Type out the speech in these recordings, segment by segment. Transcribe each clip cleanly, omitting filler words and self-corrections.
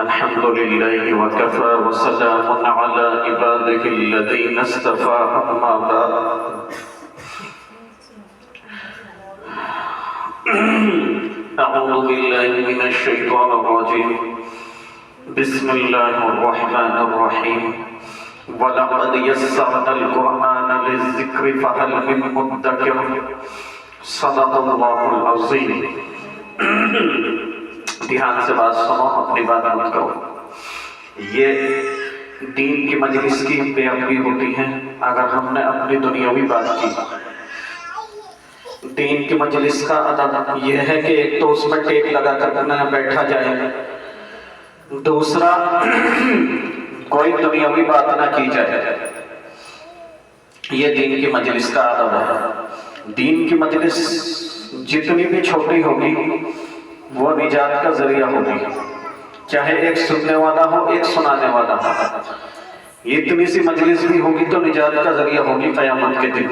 الحمد لله وكفى وسلام على عباده الذين اصطفى أما بعد أعوذ بالله من الشيطان الرجيم بسم الله الرحمن الرحيم وَلَقَدْ يَسَّرْنَا الْقُرْآنَ لِلذِّكْرِ فَهَلْ مِن مُّدَّكِرٍ صدق اللہ العظیم۔ دھیان سے بات سنو، اپنی بات مت کرو۔ یہ دین کی مجلس کی بے ادبی ہوتی ہے اگر ہم نے اپنی دنیاوی بات کی۔ دین کی مجلس کا ادب یہ ہے کہ ایک تو اس میں ٹیک لگا کر نہ بیٹھا جائے، دوسرا کوئی دنیاوی بات نہ کی جائے۔ یہ دین کی مجلس کا ادب ہے۔ دین کی مجلس جتنی بھی چھوٹی ہوگی وہ نجات کا ذریعہ ہوگی، چاہے ایک سننے والا ہو ایک سنانے والا ہو۔ اتنی سی مجلس بھی ہوگی تو نجات کا ذریعہ ہوگی قیامت کے دن،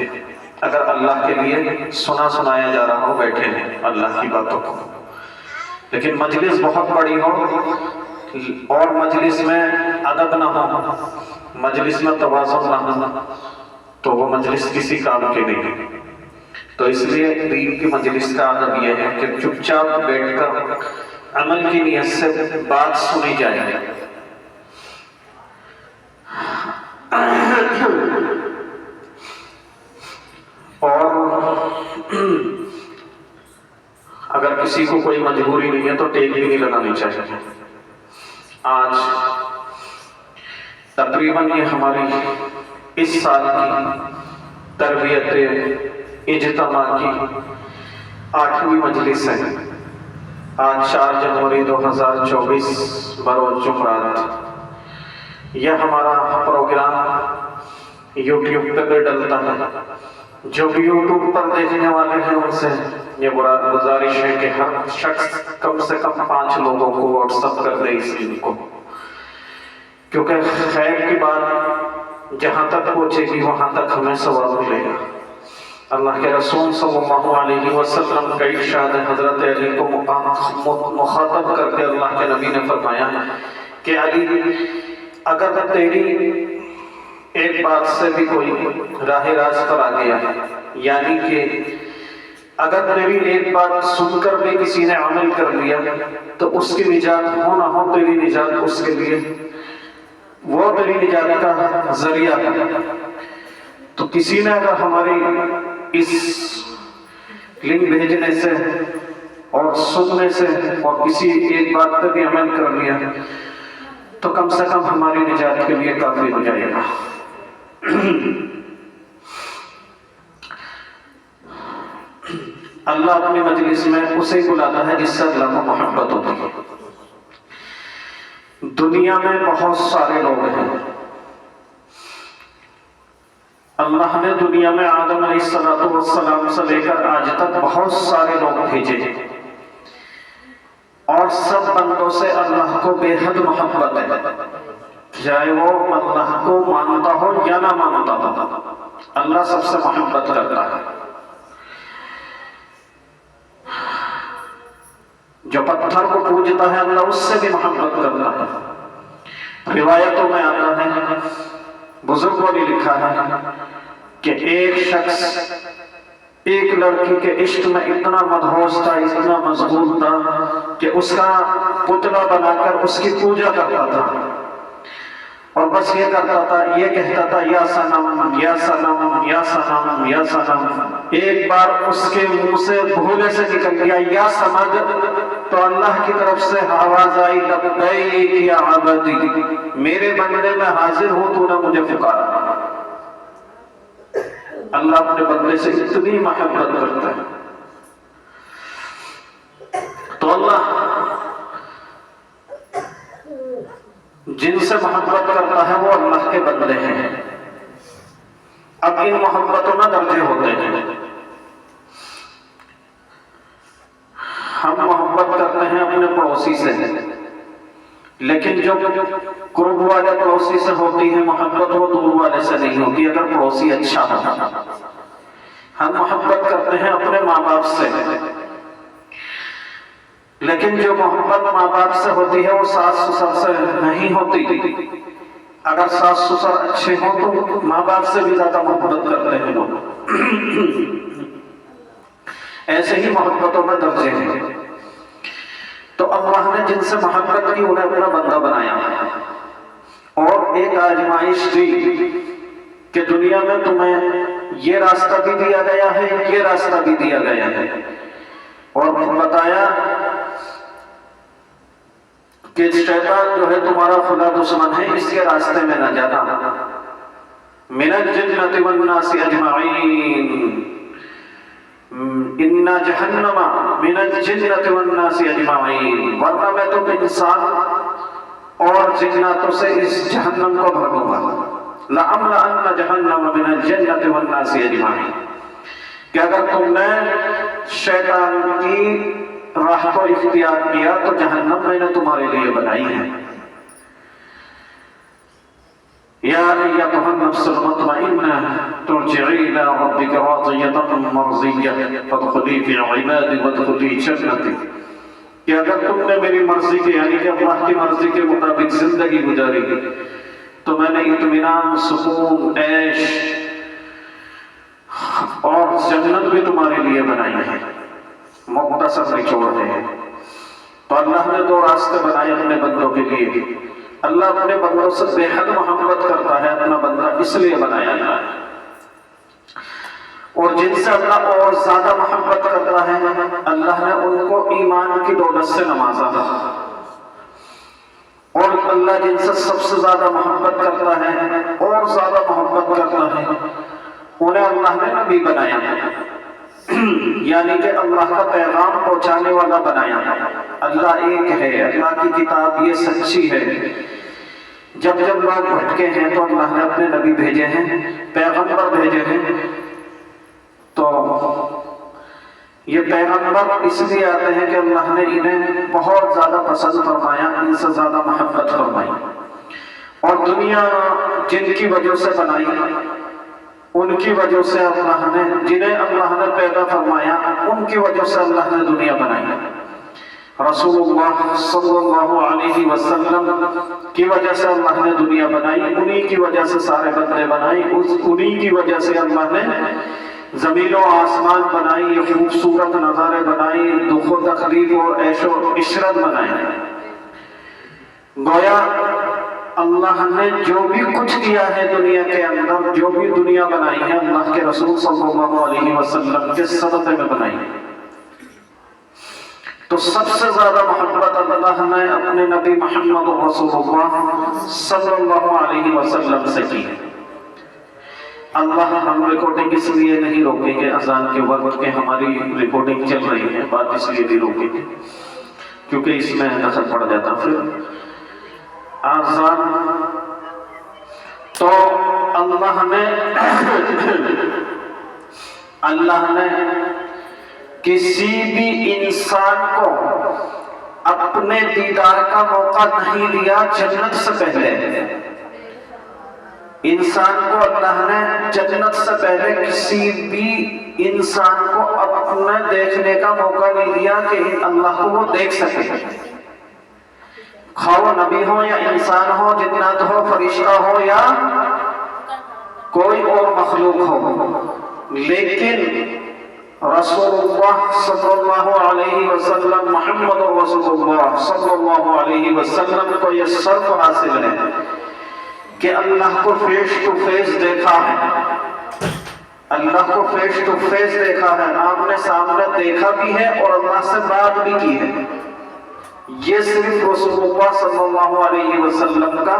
اگر اللہ کے لیے سنایا جا رہا ہو بیٹھے ہیں اللہ کی باتوں کو۔ لیکن مجلس بہت بڑی ہو اور مجلس میں ادب نہ ہو، مجلس میں توازن نہ ہو، تو وہ مجلس کسی کام کی نہیں ہے۔ تو اس لیے دین کی مجلس کا ادب یہ ہے کہ چپ چاپ بیٹھ کر عمل کی نیت سے بات سنی جائے۔ اور اگر کسی کو کوئی مجبوری نہیں ہے تو ٹیک بھی نہیں لگانی چاہیے۔ آج تقریباً یہ ہماری اس سال کی تربیت اجتماع کی 8ویں مجلس ہے۔ آج 4 جنوری 2024 بروز جمعرات یہ ہمارا پروگرام یوٹیوب پہ بھی ڈلتا ہے۔ جو بھی یوٹیوب پر دیکھنے والے ہیں ان سے یہ گزارش ہے کہ ہر شخص کم سے کم 5 لوگوں کو واٹس ایپ کر دے اس لنک کو، کیونکہ خیر کی بات جہاں تک پہنچے گی وہاں تک ہمیں ثواب ملے گا۔ اللہ کے رسول صلی اللہ علیہ وسلم کا ارشاد ہے، حضرت علی کو مخاطب کر کے اللہ کے نبی نے فرمایا کہ علی، اگر تیری ایک بات سے بھی کوئی راہ راست پر آ گیا، یعنی کہ اگر تیری ایک بات سن کر بھی کسی نے عمل کر لیا تو اس کی نجات ہو نہ ہو، تیری نجات اس کے لیے وہ تیری نجات کا ذریعہ ہے۔ تو کسی نے اگر ہماری اس لنک بھیجنے سے اور سننے سے اور کسی ایک بات پہ بھی عمل کر لیا تو کم سے کم ہماری نجات کے لیے کافی ہو جائے گا۔ اللہ اپنی مجلس میں اسے بلاتا ہے جس سے اللہ کو محبت ہوتی ہے۔ دنیا میں بہت سارے لوگ ہیں۔ اللہ نے دنیا میں آدم علیہ السلام سے لے کر آج تک بہت سارے لوگ بھیجے اور سب بندوں سے اللہ کو بے حد محبت ہے، چاہے وہ اللہ کو مانتا ہو یا نہ مانتا ہو، اللہ سب سے محبت کرتا ہے۔ جو پتھر کو پوجتا ہے اللہ اس سے بھی محبت کرتا ہے۔ روایتوں میں آتا ہے، بزرگوں نے لکھا ہے کہ ایک شخص ایک لڑکی کے عشق میں اتنا مدہوش تھا، اتنا مشغول تھا کہ اس کا پتلا بنا کر اس کی پوجا کرتا تھا، اور بس یہ کرتا تھا، یہ کہتا تھا یا صنم یا صنم یا صنم یا صنم۔ ایک بار اس کے منہ سے بھولے سے نکل گیا یا سمد، تو اللہ کی طرف سے آواز آئی، لبیک یا عبدی، میرے بندے میں حاضر ہوں، تو نے مجھے پکارا۔ اللہ اپنے بندے سے اتنی محبت کرتا ہے۔ تو اللہ جن سے محبت کرتا ہے وہ اللہ کے بندے ہیں۔ اب ان محبتوں میں درجے ہوتے ہیں۔ ہم محبت کرتے ہیں اپنے پڑوسی سے، لیکن جو قرب والے پڑوسی سے ہوتی ہے محبت وہ دور والے سے نہیں ہوتی، اگر پڑوسی اچھا ہو۔ ہم محبت کرتے ہیں اپنے ماں باپ سے، لیکن جو محبت ماں باپ سے ہوتی ہے وہ ساس سسر سے نہیں ہوتی۔ اگر ساس سسر اچھے ہوں تو ماں باپ سے بھی زیادہ محبت کرتے ہیں لوگ۔ ایسے ہی محبتوں میں درجے ہیں۔ تو اللہ نے جن سے محبت کی انہیں اپنا بندہ بنایا اور ایک آزمائش دی کہ دنیا میں تمہیں یہ راستہ بھی دیا گیا ہے، یہ راستہ بھی دیا گیا ہے، اور بتایا کہ شیطان جو ہے تمہارا کھلا دشمن ہے، اس کے راستے میں نہ جانا۔ من الجنۃ والناس اجمعین ان جہنم من الجنۃ والناس اجمعین، ورنہ میں تم انسان اور جناتوں سے اس جہنم کو بھر دوں گا۔ لَأَمْلَأَنَّ جَهَنَّمَ مِنَ الْجَنَّةِ وَالنَّاسِ أَجْمَعِينَ، کہ اگر تم نے شیطان کی راہ کو اختیار کیا تو جہنم میں نے تمہارے لیے بنائی ہے۔ یا ایتھا النفس المطمئنہ ترجعی الی ربک راضیۃ مرضیہ فادخلی فی عبادی وادخلی جنتی، کہ اگر تم نے میری مرضی کے یعنی کہ اللہ کی مرضی کے مطابق زندگی گزاری تو میں نے اطمینان، سکون، عیش اور جنت بھی تمہارے لیے بنائی ہے۔ مختصر نچوڑ ہے۔ تو اللہ نے دو راستے بنائے اپنے بندوں کے لیے۔ اللہ اپنے بندوں سے بے حد محبت کرتا ہے، اپنا بندہ اس لیے بنایا ہے، اور جن سے اللہ اور زیادہ محبت کرتا ہے اللہ نے ان کو ایمان کی دولت سے نوازا، اور اللہ جن سے سب سے زیادہ محبت کرتا ہے اور زیادہ محبت کرتا ہے انہیں اللہ نے نبی بنایا، یعنی کہ اللہ کا پیغام پہنچانے والا بنایا۔ اللہ ایک ہے، اللہ کی کتاب یہ سچی ہے۔ جب جب لوگ بھٹکے ہیں تو اللہ نے اپنے نبی بھیجے ہیں، پیغمبر بھیجے ہیں، تو یہ پیغمبر اس لیے آتے ہیں کہ اللہ نے انہیں بہت زیادہ پسند فرمایا، ان سے زیادہ محبت فرمائی، اور دنیا جن کی وجہ سے بنائی ان کی وجہ سے اللہ نے، جنہیں اللہ نے پیدا فرمایا ان کی وجہ سے اللہ نے دنیا بنائی۔ رسول اللہ صلی اللہ علیہ وسلم کی وجہ سے اللہ نے دنیا بنائی، انہی کی وجہ سے سارے بندے بنائی، انہی کی وجہ سے اللہ نے زمین و آسمان بنائی، یہ خوبصورت نظارے بنائی، دکھ و تکلیف اور عیش و عشرت بنائی۔ گویا اللہ نے جو بھی کچھ کیا ہے دنیا کے اندر، جو بھی دنیا بنائی ہے اللہ کے رسول صلی اللہ علیہ وسلم کے صدقے میں بنائی۔ تو سب سے زیادہ محبت اللہ نے اپنے نبی محمد رسول اللہ صلی اللہ علیہ وسلم سے کی۔ اللہ ہم ریکارڈنگ اس لیے نہیں روکیں گے اذان کے وقت کہ ہماری ریکارڈنگ چل رہی ہے، بات اس لیے نہیں روکیں گے کیونکہ اس میں دخل پڑ جاتا پھر آزان۔ تو اللہ نے کسی بھی انسان کو اپنے دیدار کا موقع نہیں دیا جنت سے پہلے۔ انسان کو اللہ نے جنت سے پہلے کسی بھی انسان کو اپنے دیکھنے کا موقع نہیں دیا کہ اللہ کو وہ دیکھ سکے، خواہ وہ نبی ہو یا انسان ہو، جنات ہو، فرشتہ ہو یا کوئی اور مخلوق ہو۔ لیکن رسول اللہ صلی اللہ علیہ وسلم، محمد رسول اللہ صلی اللہ علیہ وسلم کو یہ شرف حاصل ہے کہ اللہ کو فیس ٹو فیس دیکھا ہے، اللہ کو فیس ٹو فیس دیکھا ہے، آمنے سامنے دیکھا بھی ہے اور اللہ سے بات بھی کی ہے۔ یہ صرف رسول اللہ صلی اللہ علیہ وسلم کا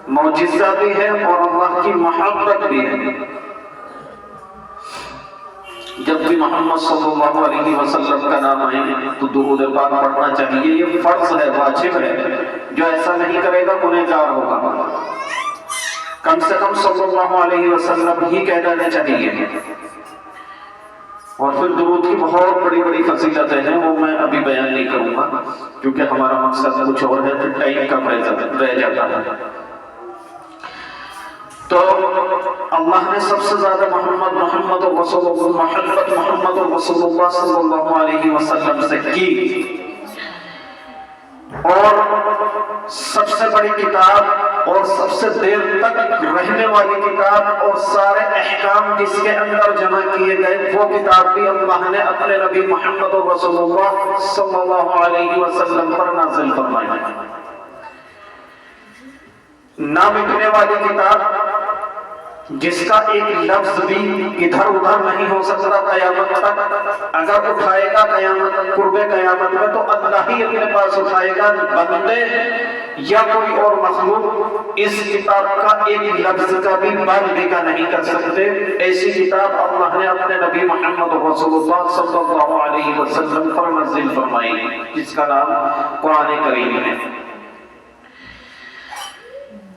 معجزہ بھی ہے اور اللہ کی محبت بھی ہے۔ جب بھی محمد صلی اللہ علیہ وسلم کا نام آئے تو درود پاک پڑھنا چاہیے، یہ فرض ہے، واجب ہے۔ جو ایسا نہیں کرے گا گنہگار ہوگا۔ کم سے کم صلی اللہ علیہ وسلم ہی کہہ دینا چاہیے۔ اور پھر درود کی بہت بڑی بڑی فضیلتیں ہیں، وہ میں ابھی بیان نہیں کروں گا کیونکہ ہمارا مقصد کچھ اور ہے، پھر ٹائم کم رہ جاتا ہے۔ تو اللہ نے سب سے زیادہ محمد رسول اللہ صلی اللہ علیہ وسلم سے کی، اور سب سے بڑی کتاب اور سب سے دیر تک رہنے والی کتاب اور سارے احکام جس کے اندر جمع کیے گئے وہ کتاب بھی اللہ نے اپنے نبی محمد رسول اللہ صلی اللہ علیہ وسلم پر نازل فرمائی. نہ مٹنے والی کتاب جس کا ایک لفظ بھی ادھر ادھر نہیں ہو سکتا قیامت تک. اگر اٹھائے گا قیامت قرب قیامت میں تو اللہ ہی اپنے پاس اٹھائے گا. بندے یا کوئی اور مخلوق اس کتاب کا ایک لفظ کا بھی مبالغہ نہیں کر سکتے. ایسی کتاب اللہ نے اپنے نبی محمد رسول اللہ صلی اللہ علیہ وسلم پر نازل فرمائی جس کا نام قرآن کریم ہے.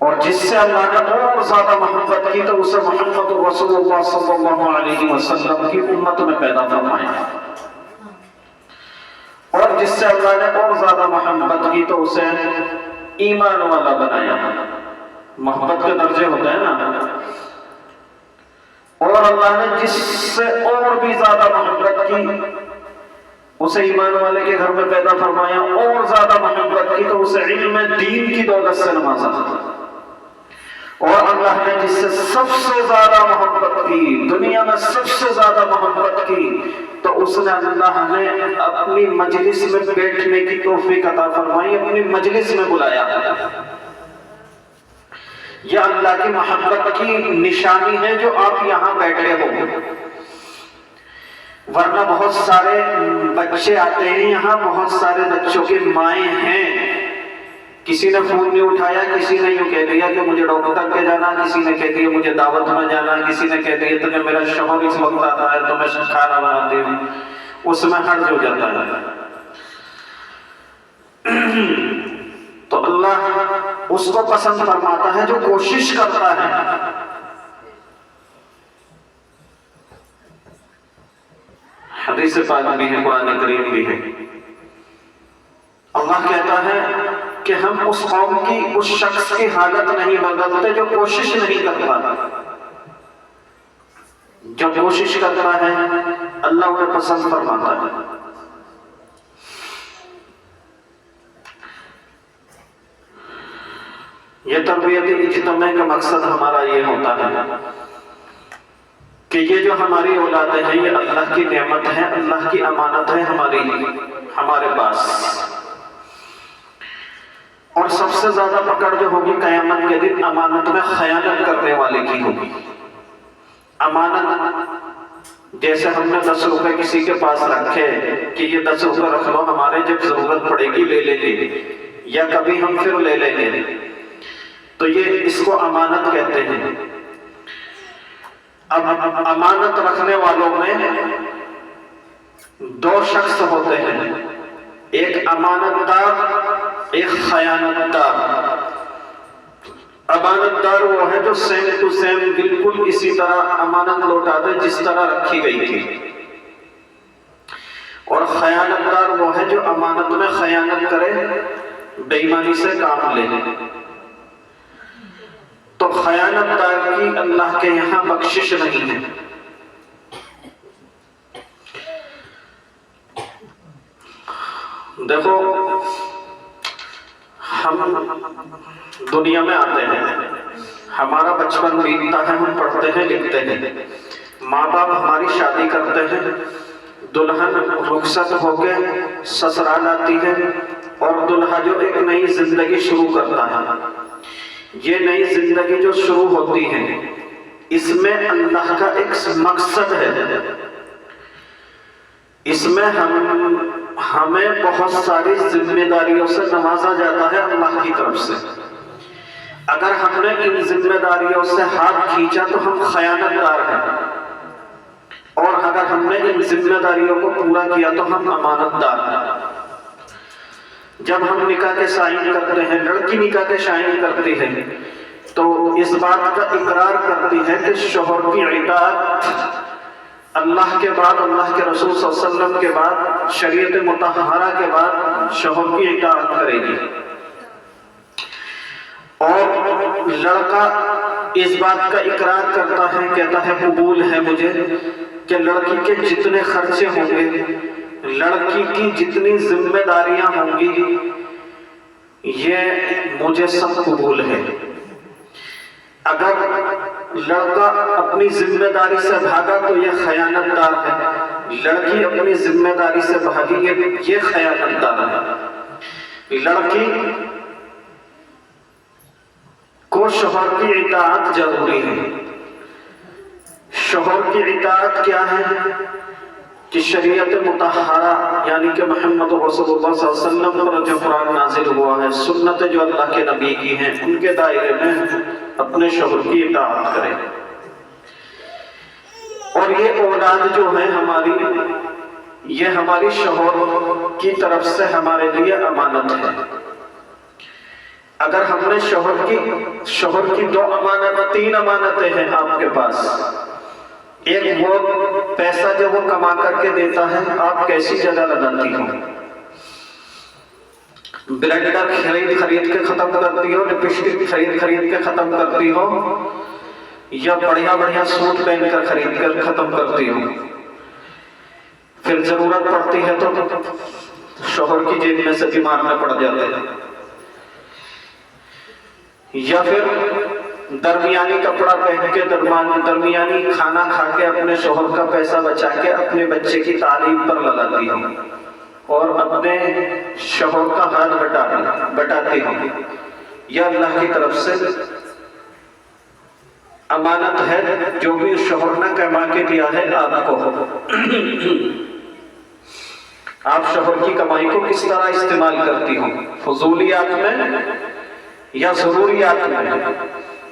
اور جس سے اللہ نے اور زیادہ محبت کی تو اسے محمد رسول اللہ صلی اللہ علیہ وسلم کی امت میں پیدا فرمایا. اور جس سے اللہ نے اور زیادہ محبت کی تو اسے ایمان والا بنایا. محبت کے درجے ہوتے ہیں نا. اور اللہ نے جس سے اور بھی زیادہ محبت کی اسے ایمان والے کے گھر میں پیدا فرمایا. اور زیادہ محبت کی تو اسے علم دین کی دولت سے نوازا. اور اللہ نے جس سے سب سے زیادہ محبت کی دنیا میں سب سے زیادہ محبت کی تو اس نے اللہ نے اپنی مجلس میں بیٹھنے کی توفیق عطا فرمائی. اپنی مجلس میں بلایا. یہ اللہ کی محبت کی نشانی ہے جو آپ یہاں بیٹھے ہو. ورنہ بہت سارے بچے آتے ہیں یہاں, بہت سارے بچوں کے مائیں ہیں. کسی نے فون نہیں اٹھایا, کسی نے یوں کہہ دیا کہ مجھے ڈاکٹر کے جانا, کسی نے کہہ دیا مجھے دعوت میں جانا, کسی نے کہہ دیا تو میرا شوہر اس وقت آتا ہے تو میں کھانا بناتی ہوں. اس میں حرج ہو جاتا ہے. تو اللہ اس کو پسند فرماتا ہے جو کوشش کرتا ہے. حدیث پاک بھی ہے, قرآن کریم بھی ہے. اللہ کہتا ہے کہ ہم اس قوم کی اس شخص کی حالت نہیں بدلتے جو کوشش نہیں کرتا. جو کوشش کرتا ہے اللہ انہیں پسند فرماتا ہے. یہ تربیت اجتماع کا مقصد ہمارا یہ ہوتا ہے کہ یہ جو ہماری اولادیں ہیں یہ اللہ کی نعمت ہے, اللہ کی امانت ہے ہمارے پاس. اور سب سے زیادہ پکڑ جو ہوگی قیامت کے دن امانت میں خیانت کرنے والے کی ہوگی. امانت جیسے ہم نے 10 روپے کسی کے پاس رکھے کہ یہ 10 روپے رکھ لو, ہمارے جب ضرورت پڑے گی لے لیں گے یا کبھی ہم پھر لے لیں گے, تو یہ اس کو امانت کہتے ہیں. اب امانت رکھنے والوں میں 2 شخص ہوتے ہیں, ایک امانت دار ایک خیانت دار. امانت دار وہ ہے جو سیم ٹو سیم بالکل اسی طرح امانت لوٹا دے جس طرح رکھی گئی تھی. اور خیانت دار وہ ہے جو امانت میں خیانت کرے, بے ایمانی سے کام لے. تو خیانت دار کی اللہ کے یہاں بخشش نہیں ہے. دیکھو ہم دنیا میں آتے ہیں, ہمارا بچپن بیتتا ہے, ہم پڑھتے ہیں لکھتے ہیں, ماں باپ ہماری شادی کرتے ہیں, دلہن رخصت ہو کے سسرال آتی ہے اور دلہا جو ایک نئی زندگی شروع کرتا ہے. یہ نئی زندگی جو شروع ہوتی ہے اس میں اللہ کا ایک مقصد ہے. اس میں ہمیں بہت ساری ذمہ داریوں سے نوازا جاتا ہے اللہ کی طرف سے. اگر ہم نے ان ذمہ داریوں سے ہاتھ کھینچا تو ہم خیانت دار ہیں, اور اگر ہم نے ان ذمہ داریوں کو پورا کیا تو ہم امانت دار ہیں. جب ہم نکاح کے سائن کرتے ہیں, لڑکی نکاح کے سائن کرتی ہے تو اس بات کا اقرار کرتی ہے کہ شوہر کی اطاعت اللہ کے بعد, اللہ کے رسول صلی اللہ علیہ وسلم کے بعد, شریعت مطہرہ کے بعد شوہر کی اطاعت کرے گی. اور لڑکا اس بات کا اقرار کرتا ہے, کہتا ہے قبول ہے مجھے کہ لڑکی کے جتنے خرچے ہوں گے, لڑکی کی جتنی ذمہ داریاں ہوں گی, یہ مجھے سب قبول ہے. اگر لڑکا اپنی ذمہ داری سے بھاگا تو یہ خیانت دار ہے. لڑکی اپنی ذمہ داری سے بھاگی یہ خیانت دار ہے. لڑکی کو شوہر کی اطاعت ضروری ہے. شوہر کی اطاعت کیا ہے کہ شریعت مطہرہ یعنی کہ محمد رسول اللہ صلی اللہ علیہ وسلم پر جو قرآن نازل ہوا ہے، سنت جو اللہ کے نبی کی ہیں، ان کے دائرے میں اپنے شوہر کی اطاعت کریں. اور یہ اولاد جو ہے ہماری، یہ ہماری شوہر کی طرف سے ہمارے لیے امانت ہے. اگر ہم نے شوہر کی 2 امانت 3 امانتیں ہیں آپ کے پاس. ایک وہ پیسہ جو وہ کما کر کے دیتا ہے، آپ کیسی جگہ لگاتی ہو؟ بلینڈر خرید کے ختم کرتی ہو، لپسٹک خرید کے ختم کرتی ہو، یا بڑھیا سوٹ پہن کر خرید کر ختم کرتی ہو؟ پھر ضرورت پڑتی ہے تو شوہر کی جیب میں سے بھی مارنا پڑ جاتے ہیں. یا پھر درمیانی کپڑا پہن کے درمیانی کھانا کھا کے اپنے شوہر کا پیسہ بچا کے اپنے بچے کی تعلیم پر لگاتی ہوں اور اپنے شوہر کا ہاتھ بٹاتی ہوں. یہ اللہ کی طرف سے امانت ہے جو بھی شوہر نے کما کے دیا ہے آپ کو. آپ شوہر کی کمائی کو کس طرح استعمال کرتی ہوں؟ فضولیات میں یا ضروریات میں؟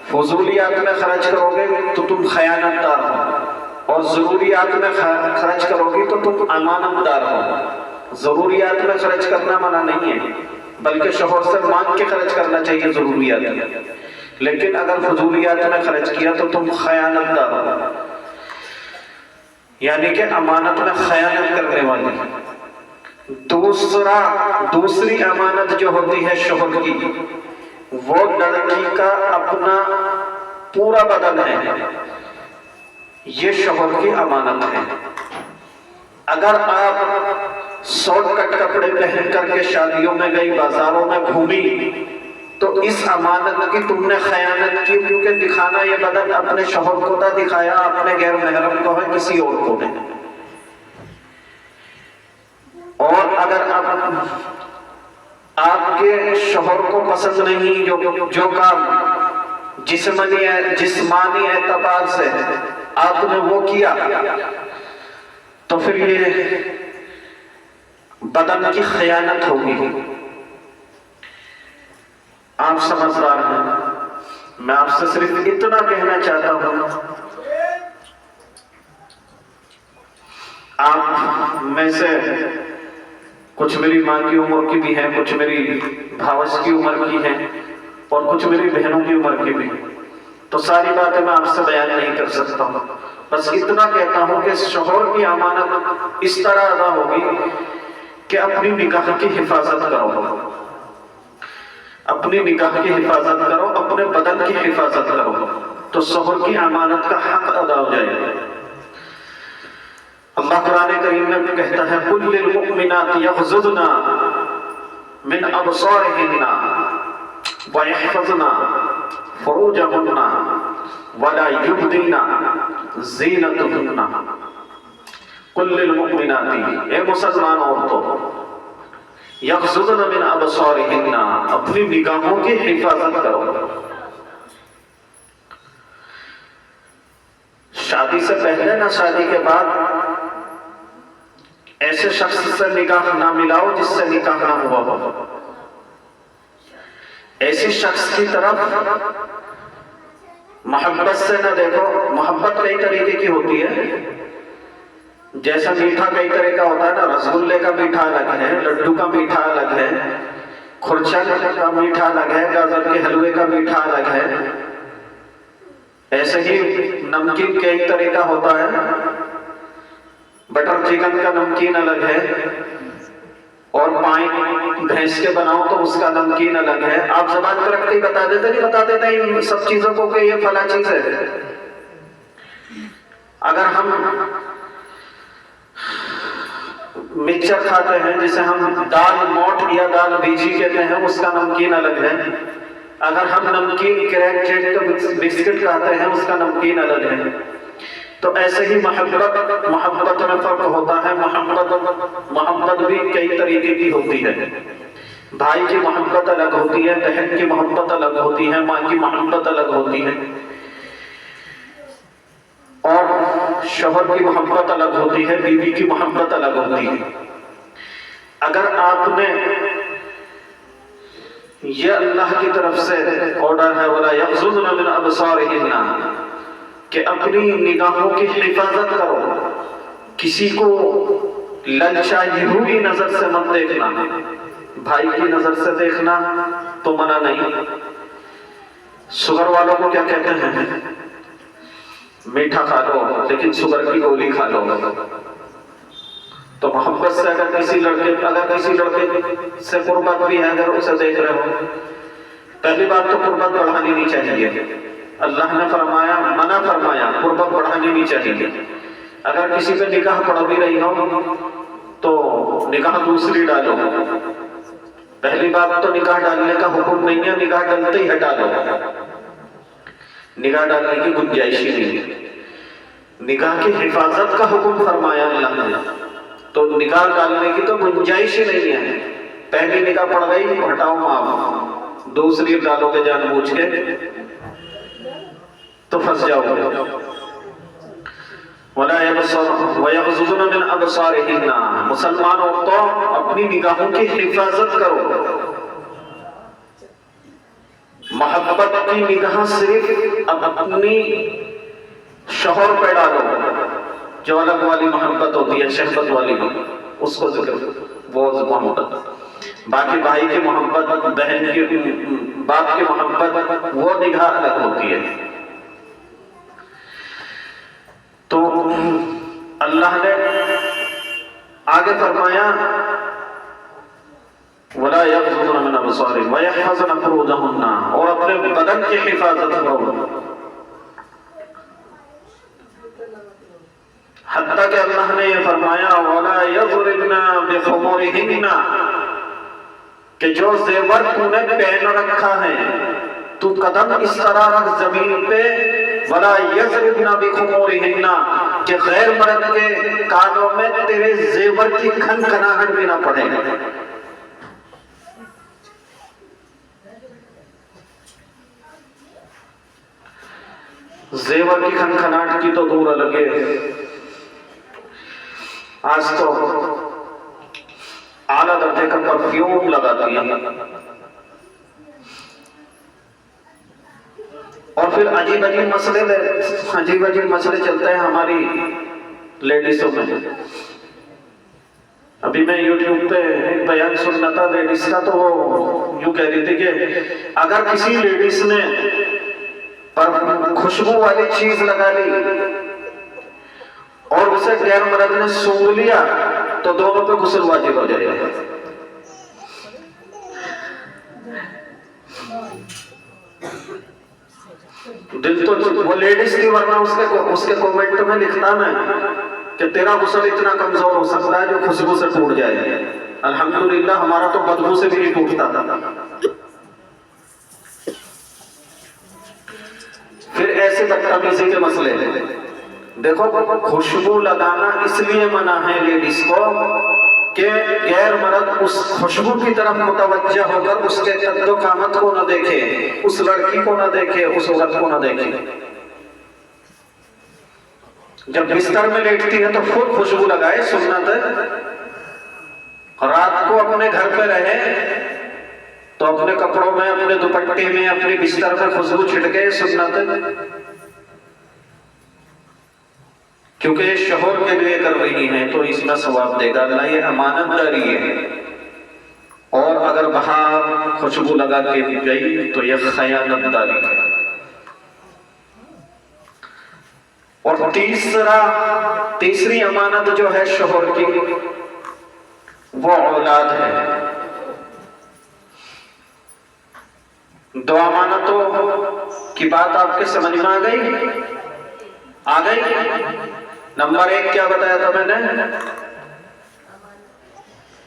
فضولیات میں خرچ کرو گے تو تم خیانت دار ہو، اور ضروریات میں خرچ کرو گی تو تم امانت دار ہو. ضروریات میں خرچ کرنا منع نہیں ہے، بلکہ شوہر سے مانگ کے خرچ کرنا چاہیے ضروریات میں. لیکن اگر فضولیات میں خرچ کیا تو تم خیانت دار ہو، یعنی کہ امانت میں خیانت کرنے والی. دوسری امانت جو ہوتی ہے شوہر کی، وہ لڑکی کا اپنا پورا بدن ہے. یہ شوہر کی امانت ہے. اگر آپ شارٹ کٹ کپڑے پہن کر کے شادیوں میں گئی، بازاروں میں گھومی، تو اس امانت کی تم نے خیانت کی، کیونکہ دکھانا یہ بدن اپنے شوہر کو نہ دکھایا، اپنے غیر محرم کو ہے، کسی اور کو نہیں. اور اگر آپ کے شوہر کو پسند نہیں جو کام جسمانی اعتبار سے آپ نے وہ کیا، تو پھر یہ بدن کی خیانت ہوگی. آپ سمجھدار ہیں. میں آپ سے صرف اتنا کہنا چاہتا ہوں، آپ میں سے کچھ میری ماں کی عمر کی بھی ہیں، کچھ میری بھاوج کی عمر کی ہیں، اور کچھ میری بہنوں کی عمر کی بھی. تو ساری باتیں میں آپ سے بیان نہیں کر سکتا ہوں. بس اتنا کہتا ہوں کہ شوہر کی امانت اس طرح ادا ہوگی کہ اپنی نگاہ کی حفاظت کرو، اپنی نگاہ کی حفاظت کرو، اپنے بدن کی حفاظت کرو، تو شوہر کی امانت کا حق ادا ہو جائے گا. اللہ قرآن کریم میں کہتا ہے قُلْ لِلْمُؤْمِنَاتِ يَغْضُضْنَ مِنْ أَبْصَارِهِنَّ وَيَحْفَظْنَ فُرُوجَهُنَّ وَلَا يُبْدِينَ زِينَتَهُنَّ. قُلْ لِلْمُؤْمِنَاتِ، اے مسلمان عورتوں، يَغْضُضْنَ مِنْ أَبْصَارِهِنَّ، اپنی نگاہوں کی حفاظت کرو. شادی سے پہلے نہ شادی کے بعد ایسے شخص سے نکاح نہ ملاؤ جس سے نکاح نہ ہوا ہو. ایسی شخص کی طرف محبت سے نہ دیکھو. محبت کئی طریقے کی ہوتی ہے. جیسا میٹھا کئی طرح کا ہوتا ہے نا، رسگلے کا میٹھا الگ ہے، لڈو کا میٹھا الگ ہے، کھرچا کا میٹھا الگ ہے، گاجر کے حلوے کا میٹھا الگ ہے. ایسے ہی نمکین کئی طرح کا ہوتا ہے. بٹر چکن کا نمکین الگ ہے، اور پائن بھینس کے بناؤ تو اس کا نمکین الگ ہے. آپ زبان پر رکھتے ہی بتا دیتے ان سب چیزوں کو کہ یہ فلاں چیز ہے. اگر ہم مکسچر کھاتے ہیں جسے ہم دال موٹ یا دال بیجی کہتے ہیں، اس کا نمکین الگ ہے. اگر ہم نمکین کریک جیٹ کا بسکٹ کھاتے ہیں، اس کا نمکین الگ ہے. تو ایسے ہی محبت میں فرق ہوتا ہے. محبت بھی کئی طریقے کی ہوتی ہے. بھائی کی محبت الگ ہوتی ہے، بہن کی محبت الگ ہوتی ہے، ماں کی محبت الگ ہوتی ہے، اور شوہر کی محبت الگ ہوتی ہے، بیوی کی محبت الگ ہوتی ہے. اگر آپ نے یہ اللہ کی طرف سے آرڈر ہے وَلَا يَغْضُضْنَ مِنْ أَبْصَارِهِنَّ کہ اپنی نگاہوں کی حفاظت کرو، کسی کو للچائی ہوئی نظر سے مت دیکھنا. بھائی کی نظر سے دیکھنا تو منع نہیں. شوگر والوں کو کیا کہتے ہیں؟ میٹھا کھا لو لیکن شوگر کی گولی کھا لو. تو محبت سے اگر کسی لڑکے سے قربت بھی ہے، اگر اسے دیکھ رہے ہو، پہلی بات تو قربت بڑھانی نہیں چاہیے. اللہ نے منع فرمایا، قربت بڑھانی نہیں چاہیے. اگر کسی پہ نگاہ پڑ بھی رہی ہو تو نگاہ دوسری ڈالو. پہلی بات تو نگاہ ڈالنے کا حکم نہیں ہے، نگاہ ڈالتے ہی ہٹا دو. نگاہ ڈالنے کی گنجائش ہی نہیں ہے. نگاہ کی حفاظت کا حکم فرمایا اللہ نے، تو نگاہ ڈالنے کی تو گنجائش ہی نہیں ہے. پہلی نگاہ پڑ گئی ہٹاؤ معاف، دوسری ڈالو گے جان بوجھ کے تو پھنس جاؤ گے. وَيَغْضُضْنَ مِنْ أَبْصَارِهِنَّ مسلمان عورتوں اپنی نگاہوں کی حفاظت کرو. محبت کی نگاہ صرف اپنی شوہر پہ ڈالو، جو الگ والی محبت ہوتی ہے، شہوت والی اس کو ذکر، وہ محبت. باقی بھائی کی محبت، بہن کی، باپ کی محبت، وہ نگاہ الگ ہوتی ہے. تو اللہ نے آگے فرمایا وَلَا يَغْضُضْنَ مِنْ أَبْصَارِهِنَّ وَيَحْفَظْنَ فُرُوجَهُنَّ اور اپنے بدن کی حفاظت کرو. حتیٰ کہ اللہ نے یہ فرمایا وَلَا يَضْرِبْنَ بِخُمُرِهِنَّ کہ جو زیور تو نے پہن رکھا ہے، تو قدم اس طرح رکھ زمین پہ، وَلَا يَضْرِبْنَ بِخُمُرِهِنَّ کہ غیر مرد کے کانوں میں تیرے زیور کی کھنکھناہٹ بھی نہ پڑے. زیور کی کھنکھناہٹ کی تو دور لگے. آج تو اعلیٰ درجے کا پرفیوم لگاتی ہیں اور پھر عجیب عجیب مسئلے چلتے ہیں ہماری لیڈیزوں میں. ابھی میں یوٹیوب پہ ایک بیان سننا تھا لیڈیز کا، تو وہ یوں کہہ رہی تھی کہ اگر کسی لیڈیز نے خوشبو والی چیز لگا لی اور اسے غیر مرد نے سونگھ لیا تو دونوں پہ غسل واجب ہو جائے گا. دل تو وہ لیڈیز کی، ورنہ اس کے کومنٹ میں لکھتا میں کہ تیرا غسل اتنا کمزور ہو سکتا ہے جو خوشبو سے ٹوٹ جائے. الحمدللہ ہمارا تو بدبو سے بھی نہیں ٹوٹتا تھا. پھر ایسے بدتمیزی کے مسئلے ہیں. دیکھو خوشبو لگانا اس لیے منع ہے لیڈیز کو کہ غیر مرد اس خوشبو کی طرف متوجہ ہو کر اس کے قد و قامت کو نہ دیکھے، اس لڑکی کو نہ دیکھے، اس عورت کو نہ دیکھے. جب بستر میں لیٹتی ہے تو خود خوشبو لگائے، سنت ہے. رات کو اپنے گھر پہ رہے تو اپنے کپڑوں میں، اپنے دوپٹے میں، اپنے بستر میں خوشبو چھڑکے، سنت ہے. کیونکہ یہ شوہر کے لیے کر رہی ہیں تو اس میں ثواب دے گا اللہ. یہ امانت داری ہے، اور اگر باہر خوشبو لگا کے گئی تو یہ خیانت داری ہے. اور تیسری امانت جو ہے شوہر کی، وہ اولاد ہے. دو امانتوں کی بات آپ کے سمجھ میں آ گئی. نمبر 1 کیا بتایا تھا میں نے؟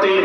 3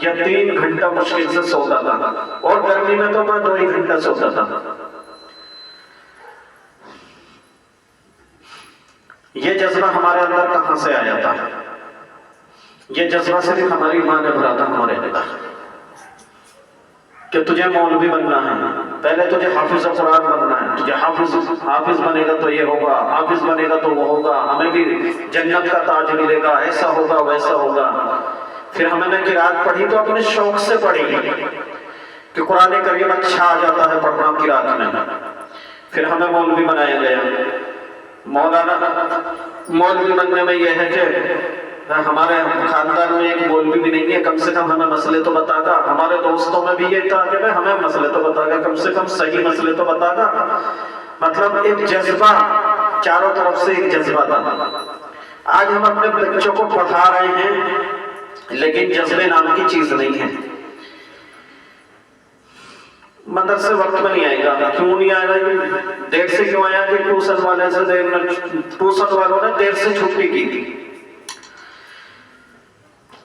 یا 3 گھنٹہ مشکل سے سوتا تھا، اور گرمی میں تو میں 2 ہی گھنٹہ سوتا تھا۔ یہ جذبہ ہمارے اندر کہاں سے آیا تھا؟ یہ جذبہ صرف ہماری ماں نے بھرا تھا ہمارے اندر کہ تجھے مولوی بننا ہے، پہلے تجھے حافظ قرآن بننا ہے، تجھے حافظ بنے گا تو یہ ہوگا، حافظ بنے گا تو وہ ہوگا، ہمیں بھی جنت کا تاج ملے گا، ایسا ہوگا ویسا ہوگا۔ پھر ہم نے قرآت پڑھی تو اپنے شوق سے پڑھی کہ قرآن کریم اچھا آ جاتا ہے پڑھنا قرآت میں، پھر ہمیں مولوی بنایا گیا۔ مولوی بننے میں یہ ہے کہ ہمارے خاندان میں ایک مولوی بھی نہیں ہے، کم سے کم ہمیں مسئلے تو بتا گا۔ ہمارے دوستوں میں بھی یہ تھا کہ ہمیں مسئلے تو بتا گا، کم سے کم صحیح مسئلے تو بتا گا۔ مطلب ایک جذبہ، چاروں طرف سے ایک جذبہ تھا۔ آج ہم اپنے بچوں کو پڑھا رہے ہیں لیکن جذبے نام کی چیز نہیں ہے۔ مدرسے وقت میں نہیں آئے گا، کیوں نہیں آئے گا؟ دیر سے کیوں آیا کہ ٹیوشن والوں نے دیر سے چھٹی کی تھی۔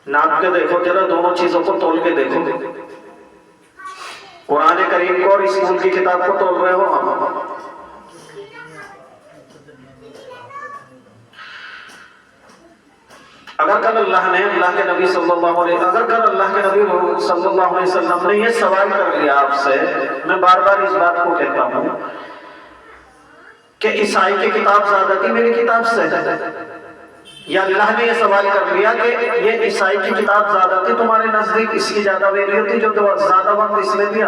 ناپ کے دیکھو ذرا، دونوں چیزوں کو تول کے دیکھو، قرآن کریم کو اور اسکول کی کتاب کو تول رہے ہو ہم۔ اگر کل اللہ کے نبی صلی اللہ علیہ وسلم نے یہ سوال کر لیا آپ سے، میں بار بار اس بات کو کہتا ہوں کہ عیسائی کی کتاب زیادہ تھی میری کتاب سے، یا اللہ نے یہ سوال کر لیا کہ یہ عیسائی کی کتاب زیادہ تھی تمہارے نزدیک، اس کی زیادہ ویلیو تھی جو زیادہ وقت اس نے دیا۔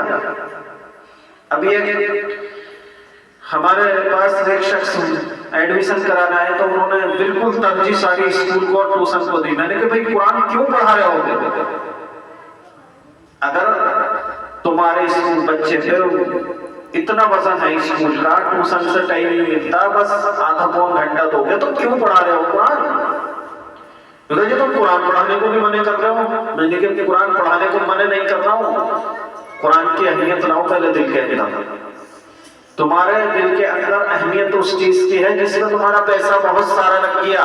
ابھی ہمارے پاس ایک شخص ایڈمیشن کرانا ہے تو انہوں نے بالکل ترجیح ساری اسکول کو اور ٹیوشن کو دی۔ میں نے کہا بھائی قرآن کیوں پڑھا رہے ہوگے؟ اگر تمہارے اسکول بچے پھر اتنا وزن ہے اسکول کا، ٹیوشن سے ٹائم نہیں ملتا، بس آدھا پون گھنٹہ دو گے تو کیوں پڑھا رہے ہو قرآن؟ جی تم قرآن پڑھانے کو بھی منع کر رہے ہو۔ میں نے کہا قرآن پڑھانے کو منع نہیں کر رہا ہوں، قرآن کی اہمیت لاؤ پہلے دل کے اندر۔ تمہارے دل کے اندر اہمیت اس چیز کی ہے جس میں تمہارا پیسہ بہت سارا لگ گیا۔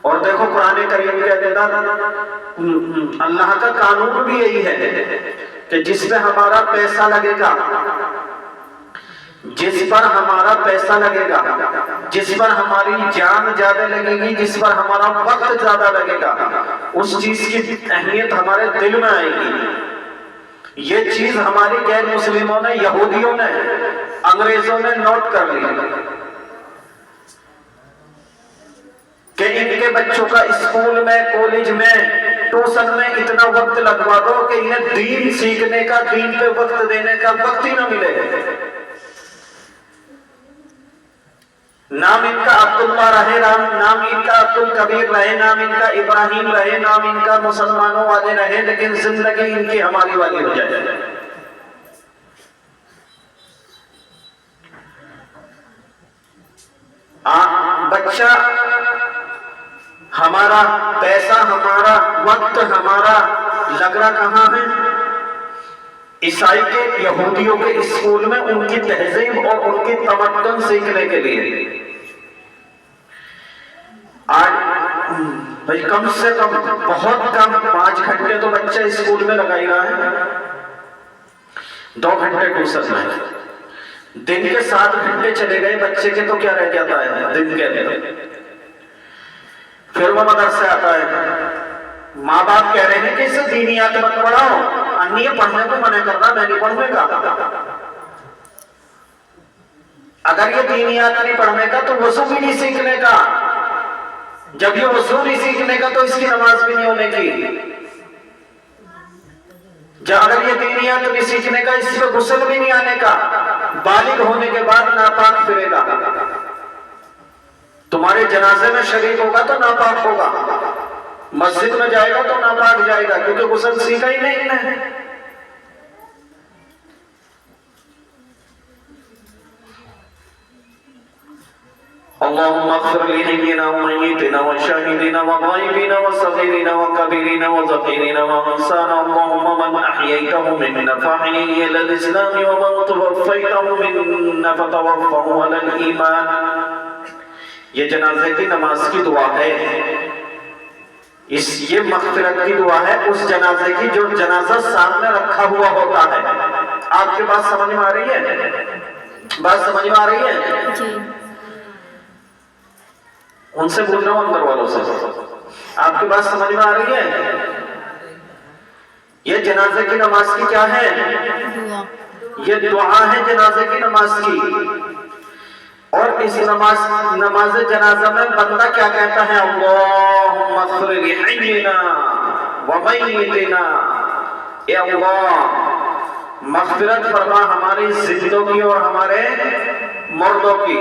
اور دیکھو قرآن کریم کے اندر اللہ کا قانون بھی یہی ہے کہ جس پہ ہمارا پیسہ لگے گا، جس پر ہمارا پیسہ لگے گا، جس پر ہماری جان زیادہ لگے گی، جس پر ہمارا وقت زیادہ لگے گا، اس چیز کی اہمیت ہمارے دل میں آئے گی۔ یہ چیز ہماری غیر مسلموں نے، یہودیوں نے، انگریزوں نے نوٹ کر لی کہ ان کے بچوں کا اسکول میں، کالج میں، ٹیوشن میں اتنا وقت لگوا دو کہ انہیں دین سیکھنے کا، دین پہ وقت دینے کا وقت ہی نہ ملے۔ نام ان کا عبداللہ رہے، نام ان کا عبد الکبیر رہے، نام ان کا ابراہیم رہے، نام ان کا مسلمانوں والے رہے، لیکن زندگی ان کی ہماری والی ہو جائے۔ بچہ ہمارا، پیسہ ہمارا، وقت ہمارا لگ رہا کہاں ہے؟ عیسائی کے، یہودیوں کے اسکول میں ان کی تہذیب اور ان کی تمدن سیکھنے کے لیے۔ آج کم سے کم، بہت کم 5 گھنٹے تو بچہ اسکول میں لگا ہی رہا ہے، 2 گھنٹے ٹیوشن میں، دن کے 7 گھنٹے چلے گئے بچے کے تو کیا رہ جاتا ہے دن کے اندر؟ پھر وہ مدرسے آتا ہے، ماں باپ کہہ رہے ہیں کہ اسے دینیات مت پڑھاؤ، انیہ پڑھنے کو منع کرنا، میں نہیں پڑھنے کا۔ اگر یہ دینیات نہیں پڑھنے کا تو وضو بھی نہیں سیکھنے کا، جب یہ وضو نہیں سیکھنے کا تو اس کی نماز بھی نہیں ہونے کی۔ اگر یہ دینیات نہیں سیکھنے کا، اس میں غسل بھی نہیں آنے کا، بالغ ہونے کے بعد ناپاک پھرے گا، تمہارے جنازے میں شریک ہوگا تو ناپاک ہوگا، مسجد میں جائے گا تو ناپاک جائے گا، کیونکہ غسل سیکھا ہی نہیں ہے۔ اللهم اغفر لحينا وميتنا وشاهدنا وغائبنا وصغيرنا وكبيرنا وذكيرنا وانسانا، اللهم من احييته منا فاحيه على الاسلام ومن توفيته منا فتوفه على الايمان۔ یہ جنازے کی نماز کی دعا ہے۔ یہ مغفرت کی دعا ہے اس جنازے کی جو جنازہ سامنے رکھا ہوا ہوتا ہے. آپ کے بات سمجھ میں آ رہی ہے؟ بات سمجھ میں آ رہی ہے؟ جی. ان سے پوچھ رہا ہوں اندر والوں سے. آپ کی بات سمجھ میں آ رہی ہے؟ یہ جنازے کی نماز کی کیا ہے؟ دعا. یہ دعا ہے جنازے کی نماز کی. اور اس نماز جنازہ میں بندہ کیا کہتا ہے؟ اللہم اغفر لحینا ومیتنا. اے اللہ مغفرت فرما ہماری زندوں کی اور ہمارے مردوں کی.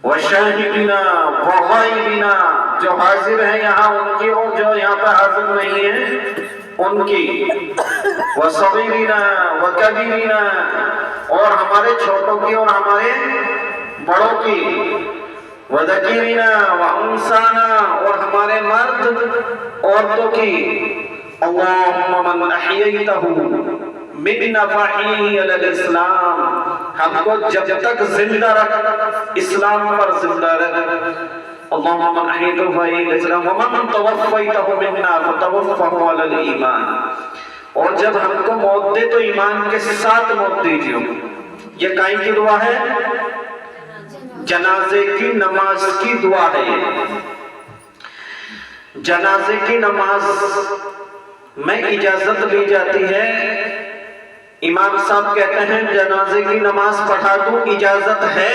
وشاہدنا وغائبنا، جو حاضر ہیں یہاں ان کی اور جو یہاں پہ حاضر نہیں ہیں ان کی. وصغیرنا وکبیرنا، اور ہمارے چھوٹوں کی اور ہمارے بڑوں کی. وذکرنا وانسانا، اور ہمارے مرد عورتوں کی. اللہم من احییتہ منا فاحیہ علی الاسلام، ہم کو جب تک زندہ رکھ اسلام پر زندہ رکھ. اللہم من احییتہ فاحیہ علی الاسلام ومن توفیتہ منا فتوفہ علی الایمان، اور جب ہم کو موت دے تو ایمان کے ساتھ موت دیجیے. یہ کائیں کی دعا ہے؟ جنازے کی نماز کی دعا ہے. یہ جنازے کی نماز میں اجازت لی جاتی ہے. امام صاحب کہتے ہیں جنازے کی نماز پڑھا دوں، اجازت ہے.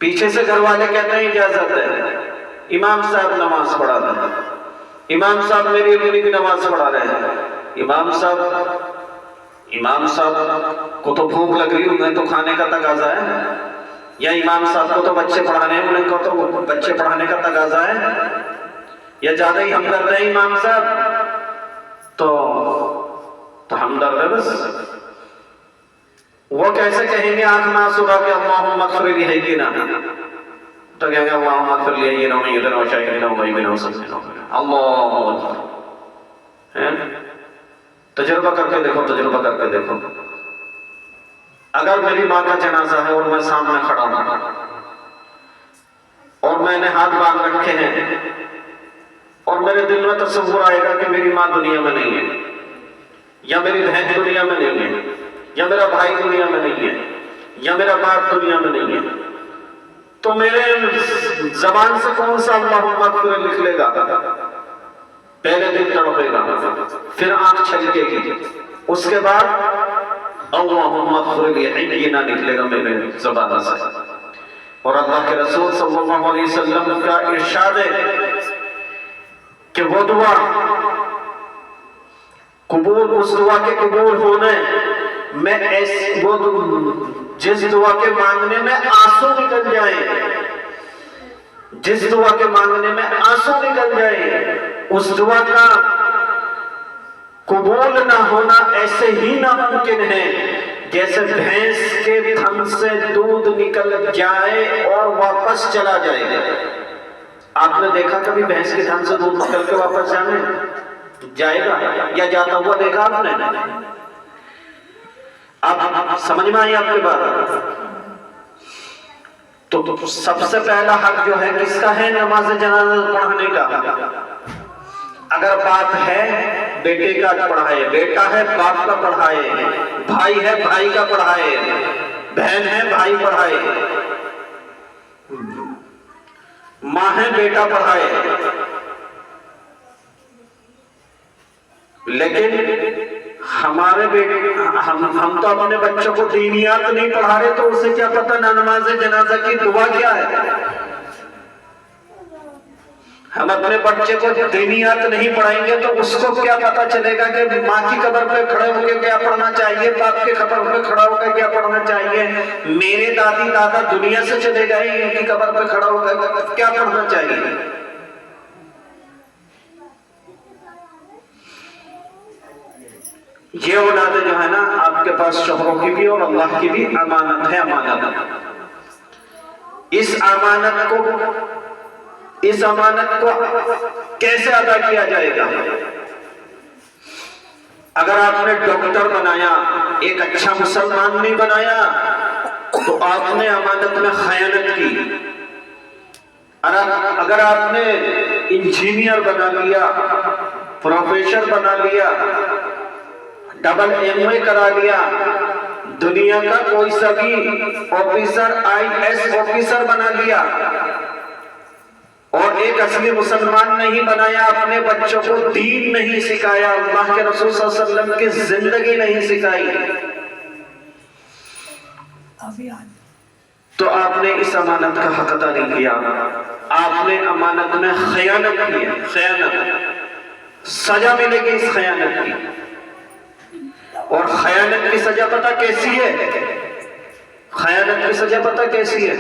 پیچھے سے گھر والے کہتے ہیں اجازت ہے. امام صاحب نماز پڑھا دیں. امام صاحب میری اپنی کی نماز پڑھا رہے ہیں. امام صاحب کو تو بھوک لگ رہی، انہیں تو کھانے کا تقاضا ہے. یا امام صاحب کو تو بچے پڑھانے ہیں، انہیں کو تو بچے پڑھانے کا تقاضا ہے. یا زیادہ ہی ہمدرد ہیں امام صاحب تو ہمدرد ہے بس. وہ کیسے کہیں گے آنکھ نہ سنا کہ اللہم اغفر لحینا، تو کہیں گے اللہم اغفر لحینا ومیتنا وشاہدنا وغائبنا وصغیرنا. اللہ اکبر. تجربہ کر کے دیکھو، تجربہ کر کے دیکھو. اگر میری ماں کا جنازہ ہے اور میں سامنے کھڑا ہوں اور میں نے ہاتھ باندھ رکھے ہیں اور میرے دل میں تصور آئے گا کہ میری ماں دنیا میں نہیں ہے، یا میری بہن دنیا میں نہیں ہے، یا میرا بھائی دنیا میں نہیں ہے، یا میرا باپ دنیا میں نہیں ہے، تو میرے زبان سے کون سا اللہم اغفر لکھ لے گا؟ پہلے دل تڑپے گا، پھر آنکھ چھلکے گی، اس کے بعد اللہم اغفر لحینا نکلے گا میرے زبان سے. اور اللہ کے رسول صلی اللہ علیہ وسلم کا ارشاد ہے کہ وہ دعا قبول، اس دعا کے قبول ہونے میں جس دعا کے مانگنے میں آنسو نکل جائیں، جس دعا کے مانگنے میں آنسو نکل جائیں، اس دعا کا قبول نہ ہونا ایسے ہی ناممکن ہے جیسے بھینس کے تھن سے دودھ نکل جائے اور واپس چلا جائے. آپ نے دیکھا کبھی بھینس کے تھن سے دودھ نکل کے واپس جائے گا یا جاتا ہوا دیکھا آپ نے؟ آپ سمجھ میں آئی آپ کی بات؟ تو سب سے پہلا حق جو ہے کس کا ہے نماز جنازہ پڑھانے کا؟ اگر باپ ہے بیٹے کا پڑھائے، بیٹا ہے باپ کا پڑھائے، بھائی ہے بھائی کا پڑھائے، بہن ہے بھائی پڑھائے، ماں ہے بیٹا پڑھائے. لیکن ہمارے ہم تو اپنے بچوں کو دینیات نہیں پڑھا رہے، تو اسے کیا پتہ نماز جنازہ کی دعا کیا ہے؟ ہم اپنے بچے کو دینیات نہیں پڑھائیں گے تو اس کو کیا پتا چلے گا کہ ماں کی قبر پہ کھڑے ہو کے کیا پڑھنا چاہیے، باپ کے قبر پہ کھڑا ہو کے کیا پڑھنا چاہیے، میرے دادی دادا دنیا سے چلے گئے، ان کی قبر پہ کھڑا ہو کے کیا پڑھنا چاہیے. یہ اولادیں جو ہے نا آپ کے پاس شوہروں کی بھی اور اللہ کی بھی امانت ہے. اس امانت کو کیسے ادا کیا جائے گا؟ اگر آپ نے ڈاکٹر بنایا، ایک اچھا مسلمان نہیں بنایا، تو آپ نے امانت میں خیانت کی. اگر آپ نے انجینئر بنا لیا، پروفیسر بنا لیا، ڈبل ایم اے کرا لیا، دنیا کا کوئی سا بھی آفیسر IAS آفیسر بنا لیا، اور ایک اصلی مسلمان نہیں بنایا، اپنے بچوں کو دین نہیں سکھایا، اللہ کے رسول صلی اللہ علیہ وسلم کی زندگی نہیں سکھائی، تو آپ نے اس امانت کا حق ادا نہیں کیا، آپ نے امانت میں خیانت کی ہے، خیانت، سزا ملے گی اس خیانت کی، اور خیانت کی سزا پتہ کیسی ہے؟ خیانت کی سزا پتہ کیسی ہے؟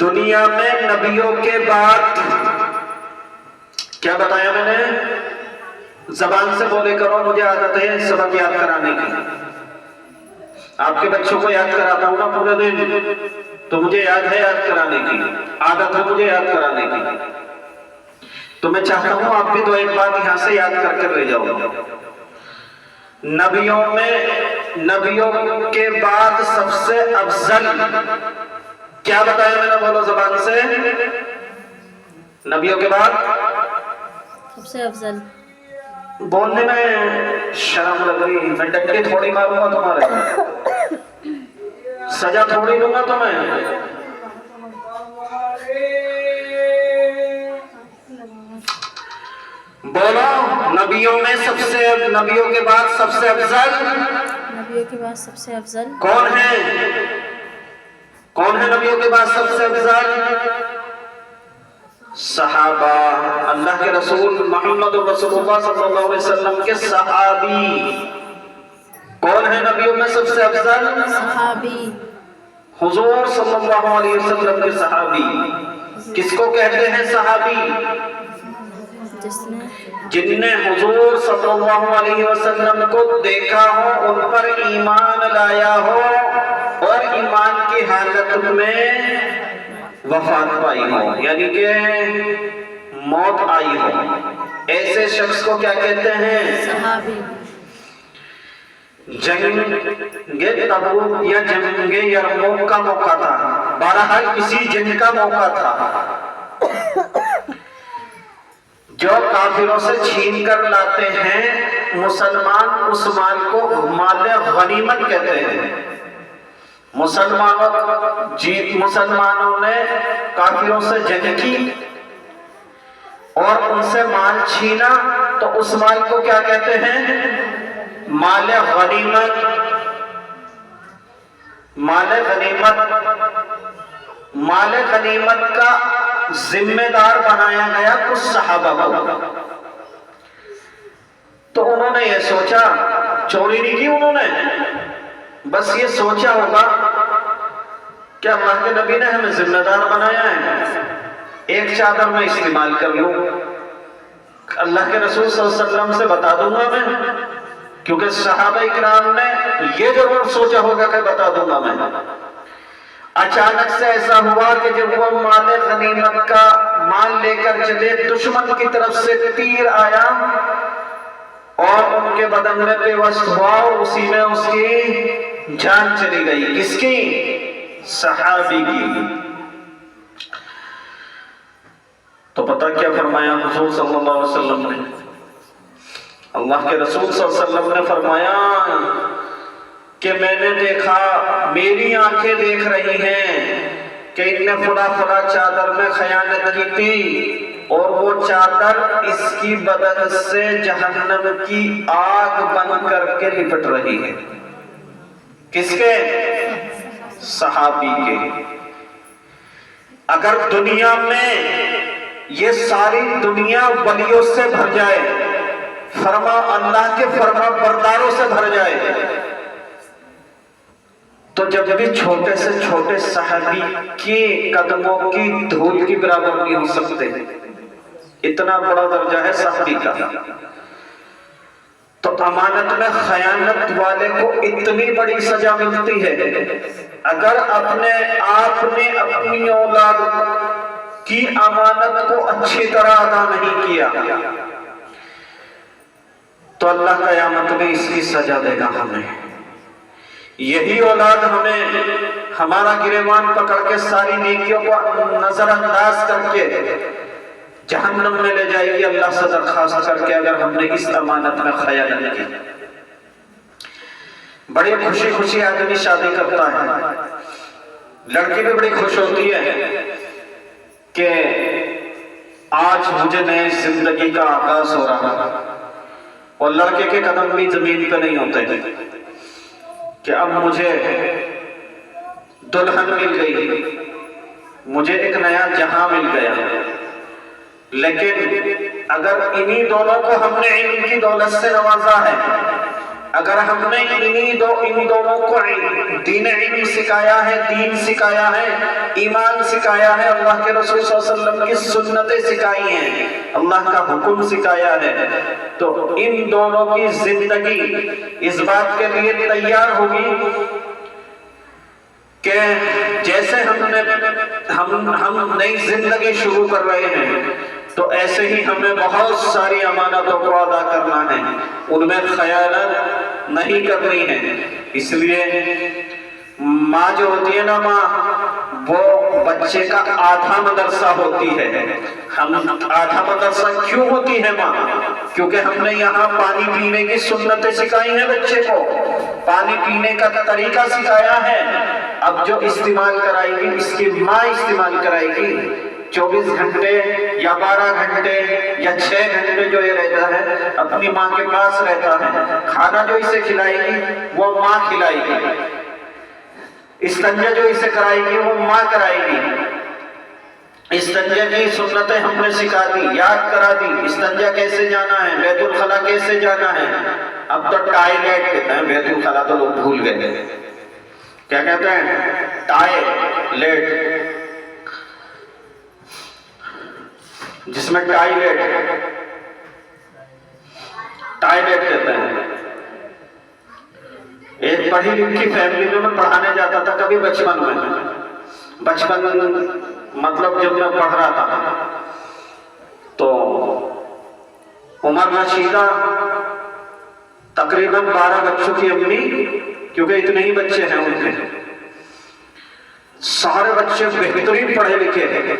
دنیا میں نبیوں کے بعد، کیا بتایا میں نے؟ زبان سے بولے کرو، مجھے عادت ہے سبق یاد کرانے کی، آپ کے بچوں کو یاد کراتا ہوں نا پورے دن، تو مجھے یاد ہے یاد کرانے کی، عادت ہے مجھے یاد کرانے کی، تو میں چاہتا ہوں آپ بھی تو ایک بات یہاں سے یاد کر کے لے جاؤ۔ نبیوں کے بعد سب سے افضل، کیا بتایا میں نے؟ بولو زبان سے، نبیوں کے بعد سب سے افضل، بولنے میں شرم لگ رہی، میں ڈنڈے تھوڑی ماروں گا تمہارے، سزا تھوڑی دوں گا تمہیں، بولو نبیوں کے بعد سب سے افضل، نبیوں کے بعد سب سے افضل کون ہے؟ کون ہے نبیوں کے بعد سب سے افضل؟ صحابہ، اللہ کے رسول محمد رسول اللہ صلی اللہ علیہ وسلم کے صحابی۔ کون ہے نبیوں میں سب سے افضل؟ صحابی، حضور صلی اللہ علیہ وسلم کے صحابی۔ کس کو کہتے ہیں صحابی؟ جن نے حضور صلی اللہ علیہ وسلم کو دیکھا ہو، ان پر ایمان لایا ہو، اور ایمان کی حالت میں وفات پائی ہو، یعنی کہ موت آئی ہو، ایسے شخص کو کیا کہتے ہیں؟ صحابی۔ جنگ تبوک یا جنگ یرموک کا موقع تھا، بہرحال کسی جنگ کا موقع تھا، جو کافروں سے چھین کر لاتے ہیں مسلمان، اس مال کو مال غنیمت کہتے ہیں۔ مسلمانوں نے کافروں سے جنگ کی اور ان سے مال چھینا، تو اس مال کو کیا کہتے ہیں؟ مال غنیمت۔ مال غنیمت کا ذمہ دار بنایا گیا کچھ صحابہ کو، تو انہوں نے یہ سوچا، چوری نہیں کی انہوں نے، بس یہ سوچا ہوگا کہ اللہ کے نبی نے ہمیں ذمہ دار بنایا ہے، ایک چادر میں استعمال کر لوں، اللہ کے رسول صلی اللہ علیہ وسلم سے بتا دوں گا میں، کیونکہ صحابہ اکرام نے یہ ضرور سوچا ہوگا کہ بتا دوں گا میں۔ اچانک سے ایسا ہوا کہ جب وہ مال غنیمت کا مال لے کر چلے، دشمن کی طرف سے تیر آیا اور ان کے بدن میں پیوست ہوا، اور اسی میں اس کی جان چلی گئی۔ کس کی؟ صحابی کی۔ تو پتہ کیا فرمایا حضور صلی اللہ علیہ وسلم نے؟ اللہ کے رسول صلی اللہ علیہ وسلم نے فرمایا کہ میں نے دیکھا، میری آنکھیں دیکھ رہی ہیں کہ ان نے فلا چادر میں خیانت کی تھی، اور وہ چادر اس کی بدن سے جہنم کی آگ بن کر کے لپٹ رہی ہے۔ کس کے؟ صحابی کے۔ اگر دنیا میں یہ ساری دنیا ولیوں سے بھر جائے، اللہ کے فرما برداروں سے بھر جائے، تو جب بھی چھوٹے سے چھوٹے صحابی کے قدموں کی دھول کی برابر نہیں ہو سکتے، اتنا بڑا درجہ ہے صحابی کا۔ تو امانت میں خیانت والے کو اتنی بڑی سزا ملتی ہے، اگر اپنے آپ نے اپنی اولاد کی امانت کو اچھی طرح ادا نہیں کیا، تو اللہ قیامت میں اس کی سزا دے گا ہمیں۔ یہی اولاد ہمیں ہمارا گریبان پکڑ کے ساری نیکیوں کو نظر انداز کر کے جہنم میں لے جائے گی اللہ سے درخواست کر کے، اگر ہم نے اس امانت میں خیانت کی۔ بڑی خوشی خوشی آدمی شادی کرتا ہے، لڑکی بھی بڑی خوش ہوتی ہے کہ آج مجھے نئے زندگی کا آغاز ہو رہا ہے، اور لڑکے کے قدم بھی زمین پہ نہیں ہوتے کہ اب مجھے دلہن مل گئی، مجھے ایک نیا جہاں مل گیا۔ لیکن اگر انہی دونوں کو ہم نے علم کی دولت سے نوازا ہے، اگر ہم نے ان دونوں کو دین علم سکھایا ہے، دین سکھایا ہے، ایمان سکھایا ہے، اللہ کے رسول صلی اللہ علیہ وسلم کی سنتیں سکھائی ہیں، اللہ کا حکم سکھایا ہے، تو ان دونوں کی زندگی اس بات کے لیے تیار ہوگی کہ جیسے ہم نئی زندگی شروع کر رہے ہیں تو ایسے ہی ہمیں بہت ساری امانتوں کو ادا کرنا ہے، ان میں خیانت نہیں کرنی ہے۔ اس لیے ماں جو ہوتی ہے نا، ماں وہ بچے کا آدھا مدرسہ ہوتی ہے۔ ہم آدھا مدرسہ کیوں ہوتی ہے ماں؟ کیونکہ ہم نے یہاں پانی پینے کی سنتیں سکھائی ہیں، بچے کو پانی پینے کا طریقہ سکھایا ہے۔ اب جو استعمال کرائے گی اس کی ماں استعمال کرائے گی، 24 گھنٹے یا 12 گھنٹے یا 6 گھنٹے جو یہ رہتا ہے اپنی ماں کے پاس رہتا ہے، کھانا جو اسے کھلائے گی وہ ماں کھلائے گی، استنجا جو اسے کرائے گی وہ ماں کرائے گی۔ استنجا کی سنتیں ہم نے سکھا دی، یاد کرا دی، استنجا کیسے جانا ہے، بیت الخلا کیسے جانا ہے۔ اب تو ٹائلٹ کہتے ہیں، بیت الخلا تو لوگ بھول گئے، کیا کہتے ہیں؟ ٹائلٹ، جس میں ٹائلٹ کہتے ہیں۔ ایک پڑھی لکھی فیملی میں پڑھانے جاتا تھا کبھی بچپن مطلب جب میں پڑھ رہا تھا تو عمر رشیدہ تقریباً 12 بچوں کی امی، کیونکہ اتنے ہی بچے ہیں ان کے، سارے بچے بہترین پڑھے لکھے ہیں،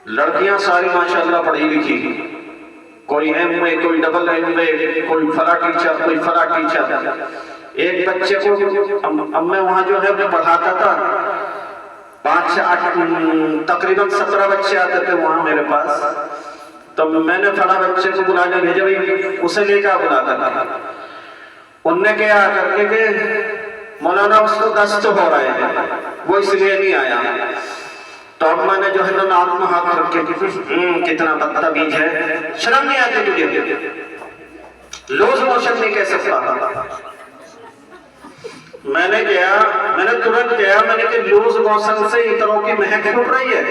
لڑکیاں ساری ماشاءاللہ پڑھی لکھی، کوئی ایم اے، کوئی ڈبل ایم اے، کوئی فلاں ٹیچر، کوئی فلاں ٹیچر۔ ایک بچے کو اب میں وہاں جو ہے وہ پڑھاتا تھا، 5-8 تقریباً 17 بچے آتے تھے وہاں میرے پاس، تو میں نے فلاں بچے کو بلانے بھیجا، بھائی اسے لے کر بلاتا تھا۔ ان نے کیا کر کے کہ مولانا اس کو دست ہو رہے ہیں، وہ اس لیے نہیں آیا۔ تو اب میں نے جو ہے نا نام میں ہاتھ رکھ کے کتنا بدتمیز ہے، شرم نہیں آتی تجھے، لوز موشن نہیں کہہ سکتا۔ میں نے ترنت کیا، میں نے کہ لوز موشن سے عطروں کی مہک پھوٹ رہی ہے،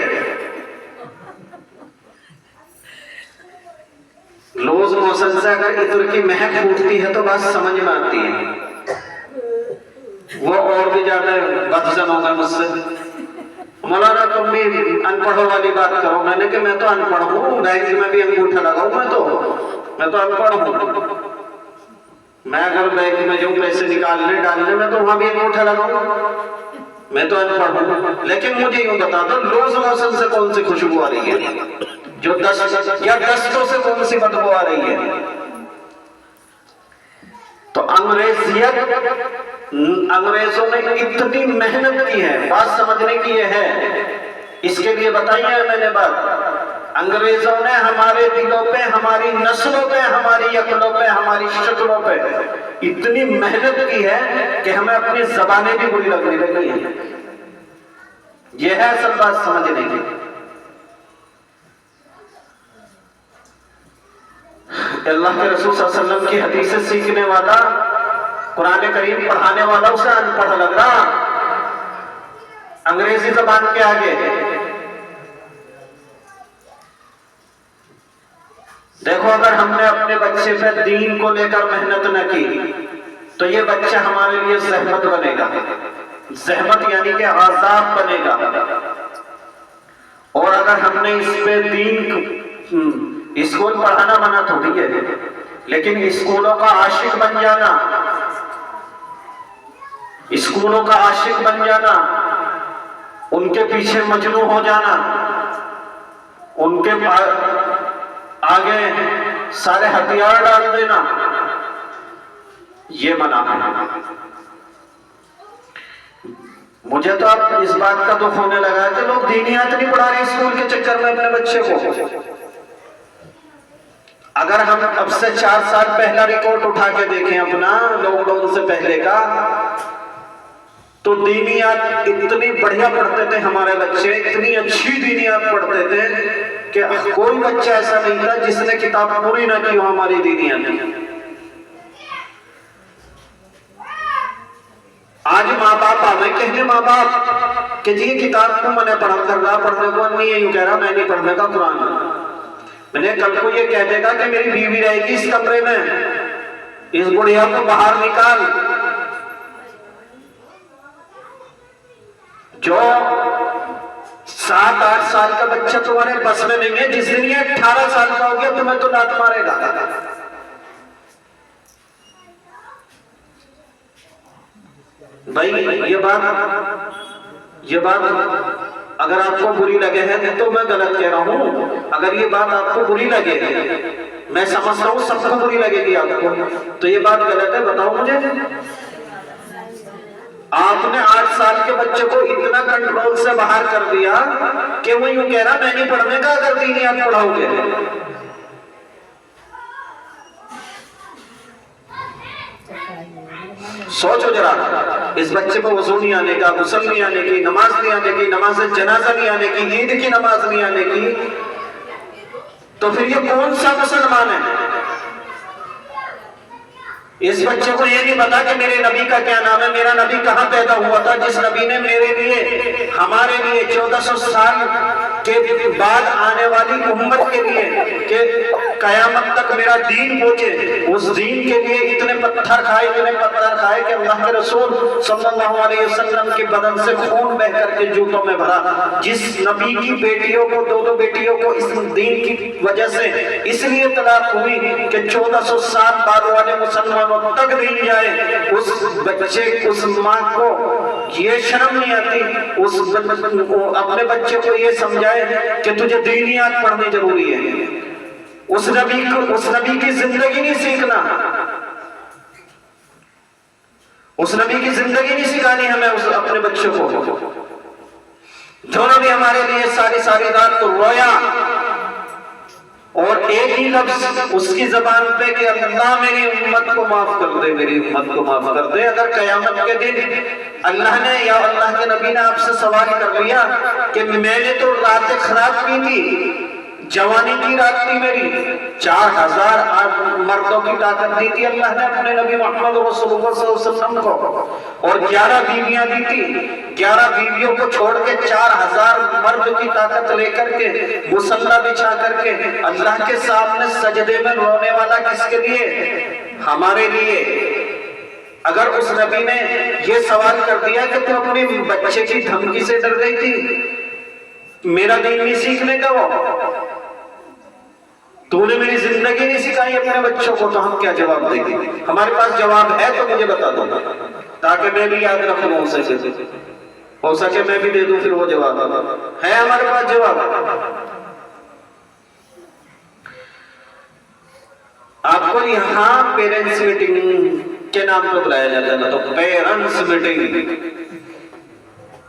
لوز موشن سے اگر عطر کی مہک پھوٹتی ہے تو بات سمجھ میں آتی ہے۔ وہ اور بھی زیادہ بدزن ہوگا مجھ سے، مولانا تم بھی ان پڑھوں والی بات کرو۔ میں نے کہ میں تو ان پڑھ ہوں، بینک میں بھی انگوٹھا لگاؤں، میں تو ان پڑھ ہوں، میں اگر بینک میں جاؤں پیسے نکالنے ڈالنے میں تو وہاں بھی انگوٹھا لگاؤں، میں تو ان پڑھ ہوں۔ لیکن مجھے یوں بتا دو، لوز موشن سے کون سی خوشبو آ رہی ہے، جو یا دستوں سے کون سی بدبو آ رہی ہے؟ تو انگریزوں نے اتنی محنت کی ہے، بات سمجھنے کی یہ ہے، اس کے لیے بتائیے میں نے بات، انگریزوں نے ہمارے دلوں پہ، ہماری نسلوں پہ، ہماری عقلوں پہ، ہماری شکلوں پہ اتنی محنت کی ہے کہ ہمیں اپنی زبانیں بھی بری لگنے لگی ہیں۔ یہ ہے اصل بات سمجھنے کی۔ اللہ کے رسول صلی اللہ علیہ وسلم کی حدیثیں سیکھنے والا، قرآن کریم پڑھانے والا اسے ان پڑھ لگ رہا انگریزی زبان کے آگے۔ دیکھو اگر ہم نے اپنے بچے پہ دین کو لے کر محنت نہ کی تو یہ بچہ ہمارے لیے زحمت بنے گا، زحمت یعنی کہ عذاب بنے گا۔ اور اگر ہم نے اس پہ دین، اسکول پڑھانا منع تھوڑی ہے، لیکن اسکولوں کا عاشق بن جانا، اسکولوں کا عاشق بن جانا، ان کے پیچھے مجنوں ہو جانا، ان کے آگے سارے ہتھیار ڈال دینا، یہ منع ہے۔ مجھے تو اب اس بات کا دکھ ہونے لگا ہے کہ لوگ دینیات نہیں پڑھا رہے اسکول کے چکر میں اپنے بچے کو۔ اگر ہم اب سے 4 سال پہلا ریکارڈ اٹھا کے دیکھیں اپنا لاک ڈاؤن سے پہلے کا، تو دینیات اتنی بڑھیا پڑھتے تھے ہمارے بچے، اتنی اچھی دینیات پڑھتے تھے کہ کوئی بچہ ایسا نہیں تھا جس نے کتاب پوری نہ کی ہو ہماری دینیات۔ آج ماں باپ آئے کہنے ماں باپ کہ جی یہ کتاب کو میں نے پڑھنے کو نہیں ہے، یوں کہہ رہا میں نہیں پڑھنے کا قرآن۔ میں نے کل کو یہ کہہ دے گا کہ میری بیوی رہے گی اس کمرے میں، اس بڑھیا کو باہر نکال۔ جو 7-8 سال کا بچہ تمہارے بس میں نہیں ہے، جس دن یہ 18 سال کا ہو گیا تمہیں تو لات مارے گا۔ بھائی یہ بات اگر آپ کو بری لگے ہے تو میں غلط کہہ رہا ہوں۔ اگر یہ بات آپ کو بری لگے، میں سمجھ رہا ہوں سب کو بری لگے گی آپ کو، تو یہ بات غلط ہے، بتاؤ مجھے۔ آپ نے 8 سال کے بچے کو اتنا کنٹرول سے باہر کر دیا کہ وہ یوں کہہ رہا میں نہیں پڑھنے کا اگر دینیات پڑھاؤ گے۔ سوچو ذرا، اس بچے کو وضو نہیں آنے کا، غسل نہیں آنے کی، نماز نہیں آنے کی، نماز جنازہ نہیں آنے کی، عید کی نماز نہیں آنے کی، تو پھر یہ کون سا مسلمان ہے؟ اس بچے کو یہ نہیں پتا کہ میرے نبی کا کیا نام ہے، میرا نبی کہاں پیدا ہوا تھا، جس نبی نے میرے لیے، ہمارے لیے 1400 سال کے بعد آنے والی امت کے لیے کہ قیامت تک میرا دین پہنچے، اس دین کے لیے اتنے پتھر کھائے کہ اللہ کے رسول صلی اللہ علیہ وسلم کے بدن سے خون بہ کر کے جوتوں میں بھرا۔ جس نبی کی بیٹیوں کو 2 بیٹیوں کو اس دین کی وجہ سے اس لیے طلاق ہوئی کہ 1400 سال بعد والے مسلمانوں تک نہیں جائے، اس بچے اس ماں کو یہ شرم نہیں آتی اپنے بچے کو یہ سمجھائے کہ تجھے دینیات پڑھنی ضروری ہے۔ اس نبی کی زندگی نہیں سیکھنا، اس نبی کی زندگی نہیں سکھانی ہمیں اپنے بچے کو۔ جو نبی ہمارے لیے ساری رات تو رویا، اور ایک ہی لفظ اس کی زبان پہ کہ اللہ میری امت کو معاف کر دے، میری امت کو معاف کر دے۔ اگر قیامت کے دن اللہ نے یا اللہ کے نبی نے آپ سے سوال کر لیا کہ میں نے تو راتیں خراب کی تھی، جوانی کی رات تھی میری، 4000 مردوں کی طاقت دی تھی اللہ نے اپنے نبی محمد رسول اللہ صلی اللہ علیہ وسلم کو، اور 11 بیویاں دی تھی، 11 بیویوں کو چھوڑ کے 4000 مرد کی طاقت لے کر کے مصلی بچھا کر کے اللہ کے سامنے سجدے میں رونے والا کس کے لیے؟ ہمارے لیے۔ اگر اس نبی نے یہ سوال کر دیا کہ تو اپنے بچے کی دھمکی سے ڈر گئی تھی، میرا دین نہیں سیکھنے کا، وہ تو نے میری زندگی نہیں سکھائی اپنے بچوں کو، تو ہم کیا جواب دیں گے؟ ہمارے پاس جواب ہے تو مجھے بتا دو تاکہ میں بھی یاد رکھوں، ہو سکے میں بھی دے دوں پھر وہ جواب ہے ہمارے پاس جواب۔ آپ کو یہاں پیرنٹس میٹنگ کے نام پر بلایا جاتا ہے، تو پیرنٹس میٹنگ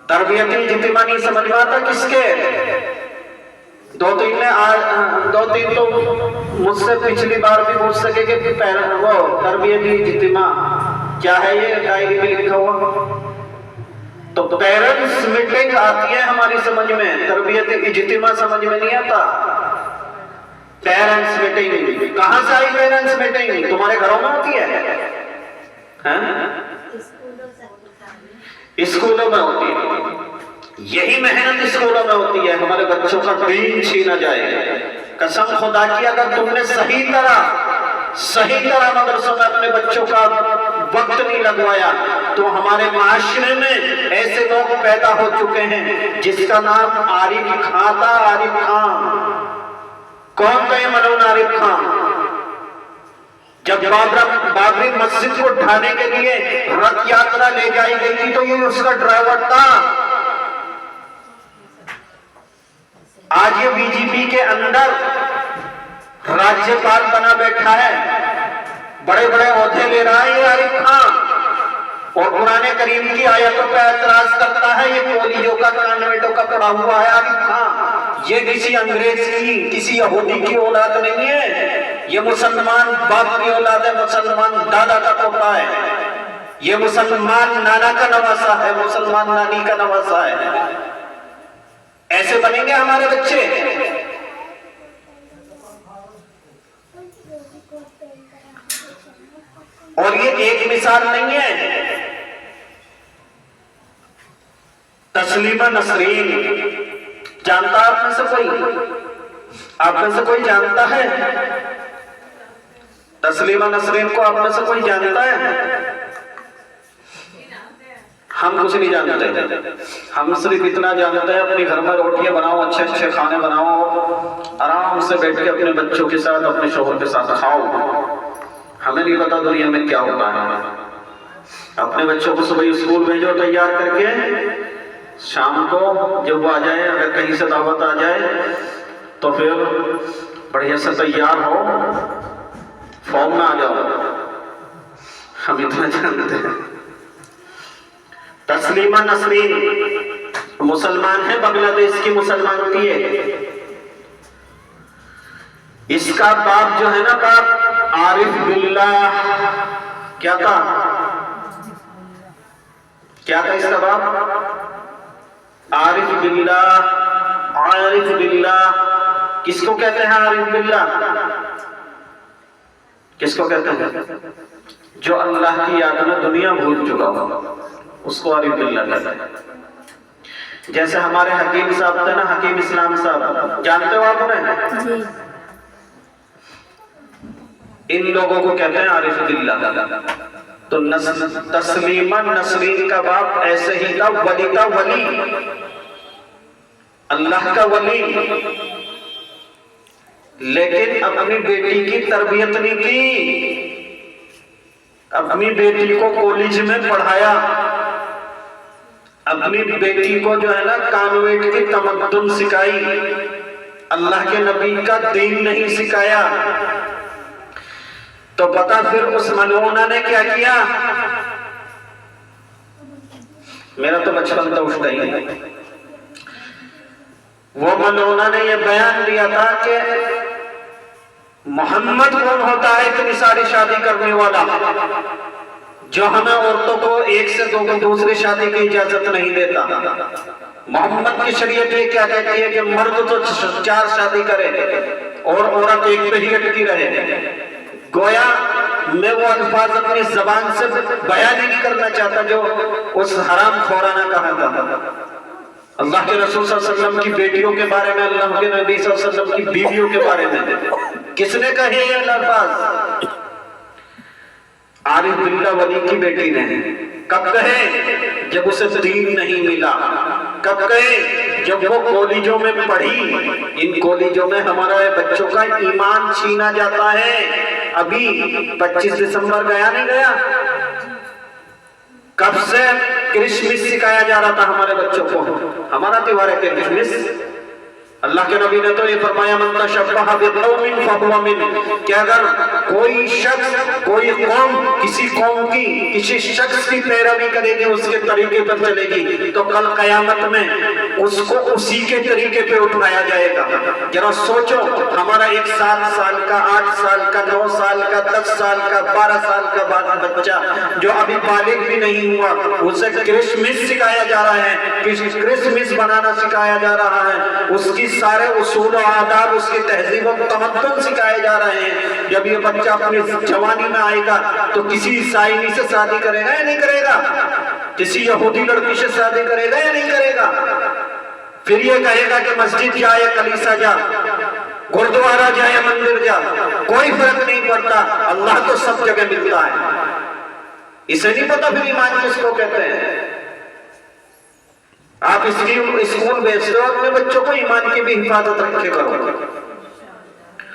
تربیتی اجتماع نہیں سمجھ میں آتا کس کے؟ 2-3 تو مجھ سے پچھلی بار بھی پوچھ سکے کہ وہ تربیتی اجتماع کیا ہے، یہ ڈائری میں لکھا ہوا؟ تو پیرنٹس میٹنگ آتی ہے ہماری سمجھ میں، تربیتی اجتماع سمجھ میں نہیں آتا۔ پیرنٹس میٹنگ کہاں سے آئی؟ پیرنٹس میٹنگ تمہارے گھروں میں ہوتی ہے، اسکولوں میں ہوتی ہے۔ یہی محنت اسکولوں میں ہوتی ہے، ہمارے بچوں کا دین چھینا جائے۔ قسم خدا کی اگر تم نے صحیح طرح مدرسوں میں اپنے بچوں کا وقت نہیں لگوایا تو ہمارے معاشرے میں ایسے لوگ پیدا ہو چکے ہیں جس کا نام عارف خان تھا۔ عارف خان کون تھا؟ یہ ملون عارف خان، جب بابری مسجد کو ڈھانے کے لیے رتھ یاترا لے جائی گئی تھی تو یہ اس کا ڈرائیور تھا. آج یہ بی جے پی کے اندر راجیہپال بنا بیٹھا ہے, بڑے بڑے عہدے لے رہا ہے یہ عارف خان, اور قرآن کریم کی آیتوں پہ اعتراض کرتا ہے. یہ کولیجوں کا کانوینٹوں کا پڑا ہوا ہے عارف خان. یہ کسی انگریز کی, کسی یہودی کی اولاد نہیں ہے, یہ مسلمان باپ کی اولاد ہے, مسلمان دادا کا پوتا ہے, یہ مسلمان نانا کا نواسا ہے, مسلمان نانی کا نواسا ہے. ایسے بنیں گے ہمارے بچے؟ اور یہ ایک مثال نہیں ہے. تسلیمہ نسرین جانتا آپ میں سے کوئی؟ آپ میں سے کوئی جانتا ہے تسلیمہ نسرین کو؟ آپ میں سے کوئی جانتا ہے؟ ہم کچھ نہیں جانتے. ہم صرف اتنا جانتے ہیں اپنے گھر میں روٹیاں بناؤ, اچھے اچھے کھانے بناؤ, آرام سے بیٹھ کے اپنے بچوں کے ساتھ, اپنے شوہر کے ساتھ کھاؤ. ہمیں نہیں پتا دنیا میں کیا ہوتا ہے. اپنے بچوں کو صبح اسکول بھیجو تیار کر کے, شام کو جب وہ آ جائے, اگر کہیں سے دعوت آ جائے تو پھر بڑھیا سے تیار ہو, فارم میں آ جاؤ. ہم اتنا جانتے ہیں. تسلیمہ نسرین مسلمان ہے, بنگلہ دیش کی مسلمان تھی ہے. اس کا باپ جو ہے نا, باپ عارف باللہ کیا تھا؟ کیا تھا اس کا باپ؟ عارف باللہ. عارف باللہ کس کو کہتے ہیں؟ عارف باللہ کس کو کہتے ہیں؟ جو اللہ کی یاد میں دنیا بھول چکا ہو, اس کو عارف باللہ کہتے ہیں. جیسے ہمارے حکیم صاحب تھے نا, حکیم اسلام صاحب, جانتے ہو آپ انہیں؟ جی. ان لوگوں کو کہتے ہیں عارف باللہ. تو تسلیمہ نسرین کا باپ ایسے ہی تھا, ولی تھا, ولی, اللہ کا ولی, لیکن اپنی بیٹی کی تربیت نہیں کی. اپنی بیٹی کو کالج میں پڑھایا, اپنی بیٹی کو جو ہے نا کانوینٹ کی تمدن سکھائی, اللہ کے نبی کا دین نہیں سکھایا. تو پتا پھر اس ملعونہ نے کیا کیا؟ میرا تو بچپن تو اٹھتا ہی نہیں. وہ ملعونہ نے یہ بیان دیا تھا کہ محمد کون ہوتا ہے اتنی ساری شادی کرنے والا, جو ہمیں عورتوں کو ایک سے دوسری شادی کی اجازت نہیں دیتا. محمد کی شریعت یہ کیا کہتی ہے کہ مرد تو 4 شادی کرے اور عورت ایک پہ ہی اٹکی رہے. گویا میں وہ الفاظ اپنی زبان سے بیان ہی نہیں کرنا چاہتا جو اس حرام خورانہ کہا تھا. اللہ کے رسول صلی اللہ علیہ وسلم کی بیٹیوں کے بارے میں, اللہ کے نبی صلی اللہ علیہ وسلم کی بیویوں کے بارے میں کس نے کہے یہ الفاظ؟ عارف باللہ ولی کی بیٹی نے. کب کہے؟ جب اسے دین نہیں ملا. کب کہے؟ جب وہ کالجوں میں پڑھی. ان کالجوں میں ہمارے بچوں کا ایمان چھینا جاتا ہے. ابھی 25 دسمبر گیا نہیں گیا, کب سے کرسمس سکھایا جا رہا تھا ہمارے بچوں کو. ہمارا تیوہار ہے کرسمس. اللہ کے نبی نے تو یہ فرمایا من تشبہ بقوم فہو منہ, کہ اگر کوئی شخص, کوئی قوم کسی قوم کی, کسی شخص کی پیروی کرے گی, اس کے طریقے پر چلے گی, تو کل قیامت میں اس کو اسی کے طریقے پہ اٹھایا جائے گا. ذرا سوچو, ہمارا 7 سال کا, 8 سال کا, 9 سال کا, 10 سال کا, 12 سال کا بچہ جو ابھی بالغ بھی نہیں ہوا, اسے کرسمس سکھایا جا رہا ہے, کرسمس بنانا سکھایا جا رہا ہے, اس کی سارے اصول و آداب, اس کی تہذیب و تمدن سکھائے جا رہے ہیں. جب یہ بچہ اپنی جوانی میں آئے گا تو کسی عیسائی سے شادی کرے گا یا نہیں کرے گا؟ کسی یہودی لڑکی سے شادی کرے گا یا نہیں کرے گا؟ پھر یہ کہے گا کہ مسجد جا یا کلیسا جا, گردوارہ جا یا مندر جا, کوئی فرق نہیں پڑتا, اللہ تو سب جگہ ملتا ہے. اسے نہیں پتا پھر ایمان کس کو کہتے ہیں. آپ اس کی اسکول بھیجتے ہو, اپنے بچوں کو ایمان کی بھی حفاظت رکھے کرو,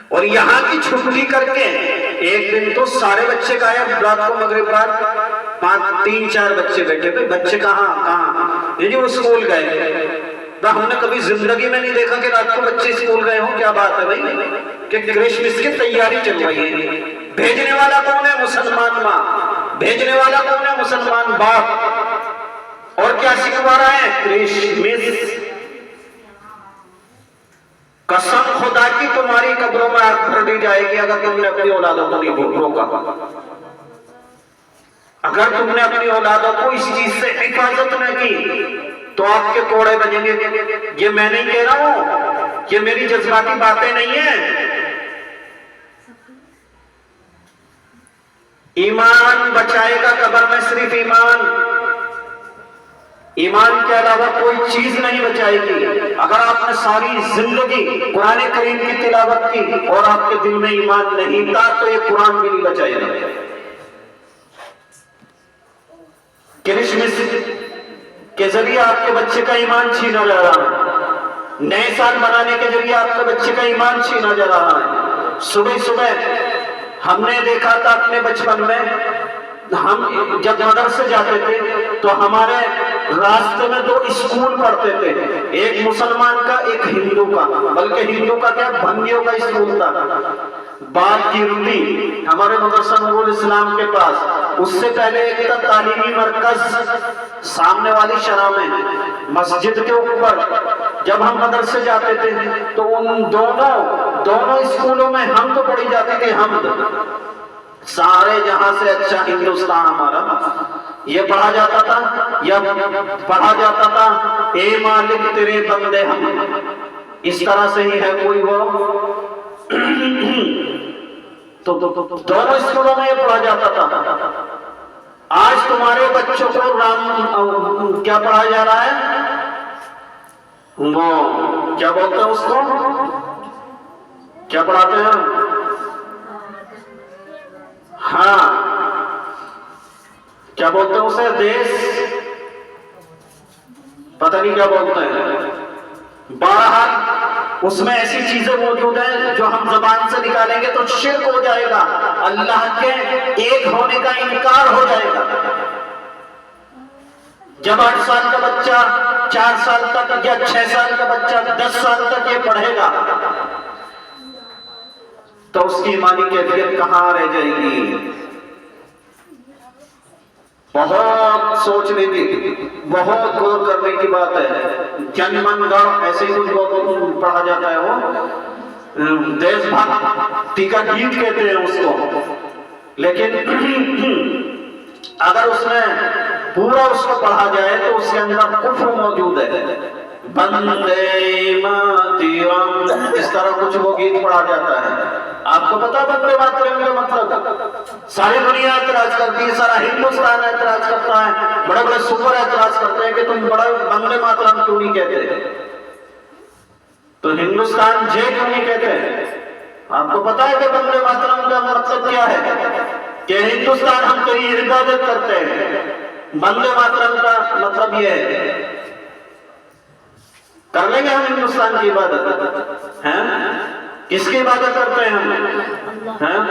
اور یہاں کی چھٹی کر کے ایک دن تو سارے بچے غائب، رات کو مغرب بعد 3-4 بچے بیٹھے تھے، بچے کہاں یہ جی وہ اسکول گئے۔ ہم نے کبھی زندگی میں نہیں دیکھا کہ رات کو بچے اسکول گئے ہوں۔ کیا بات ہے بھائی کہ کرسمس کی تیاری چل رہی ہے۔ بھیجنے والا کون ہے؟ مسلمان ماں، بھیجنے والا کون ہے؟ مسلمان باپ۔ اور کیا سکھوا رہا ہے؟ کرسمس۔ قسم خدا کی تمہاری قبروں میں آگ بھر دی جائے گی اگر تم نے اپنی اولادوں کو نہیں روکا، اگر تم نے اپنی اولادوں کو اس چیز سے حفاظت نہ کی تو آپ کے کوڑے بجیں گے۔ یہ میں نہیں کہہ رہا ہوں، یہ میری جذباتی باتیں نہیں ہیں۔ ایمان بچائے گا قبر میں صرف ایمان، ایمان کے علاوہ کوئی چیز نہیں بچائے گی۔ اگر آپ نے ساری زندگی قرآن کریم کی تلاوت کی اور آپ کے دل میں ایمان نہیں تھا تو یہ قرآن بھی نہیں بچائے گا۔ کرسمس کے ذریعے آپ کے بچے کا ایمان چھینا جا رہا ہے، نئے سال منانے کے ذریعے آپ کے بچے کا ایمان چھینا جا رہا ہے۔ صبح صبح ہم نے دیکھا تھا اپنے بچپن میں، ہم جب مدرسے جاتے تھے تو ہمارے راستے میں 2 اسکول پڑھتے تھے، ایک مسلمان کا ایک ہندو کا، بلکہ ہندو کا کیا بھنگیوں کا اسکول تھا۔ بات گرتی ہمارے مدرسہ نور الاسلام کے پاس، اس سے پہلے ایک تھا تعلیمی مرکز سامنے والی شرح میں مسجد کے اوپر۔ جب ہم مدرسے جاتے تھے تو ان دونوں اسکولوں میں حمد پڑھی جاتی تھی، حمد۔ سارے جہاں سے اچھا ہندوستان ہمارا، یہ پڑھا جاتا تھا یا پڑھا جاتا تھا اے مالک تیرے بندے ہم، اس طرح سے ہی ہے کوئی وہ تو دونوں اسکولوں میں یہ پڑھا جاتا تھا۔ آج تمہارے بچوں کو رام کیا پڑھا جا رہا ہے؟ وہ کیا بولتے ہیں اس کو، کیا پڑھاتے ہیں؟ ہاں کیا بولتے ہیں اسے؟ دیش، پتہ نہیں کیا بولتے ہیں۔ بہرحال اس میں ایسی چیزیں موجود ہیں جو ہم زبان سے نکالیں گے تو شرک ہو جائے گا، اللہ کے ایک ہونے کا انکار ہو جائے گا۔ جب 8 سال کا بچہ 4 سال تک یا 6 سال کا بچہ 10 سال تک یہ پڑھے گا تو اس کی ایمانی کیفیت کہاں رہ جائے گی؟ بہت سوچنے کی، بہت غور کرنے کی بات ہے۔ جن من گڑھ ایسے ہی کچھ پڑھا جاتا ہے، وہ دیش بھکتی کا گیت کہتے ہیں اس کو، لیکن اگر اس میں پورا اس کو پڑھا جائے تو اس کے اندر کفر موجود ہے۔ بندے ماترم، اس طرح کچھ وہ گیت پڑھا جاتا ہے۔ آپ کو پتا بندے ماترم کا مطلب؟ ساری دنیا اعتراض کرتی ہے، سارا ہندوستان اعتراض کرتا ہے، بڑے بڑے سپر اعتراض کرتے ہیں کہ تم بڑے بندے ماترم کیوں نہیں کہتے، تو ہندوستان جے کیوں نہیں کہتے؟ آپ کو پتا ہے کہ بندے ماترم کا مطلب کیا ہے؟ کہ ہندوستان ہم تیری عبادت کرتے ہیں۔ بندے ماترم کا مطلب یہ ہے، کر لیں گے ہم ہندوستان کی عبادت؟ ہیں کس کی عبادت کرتے ہیں ہم؟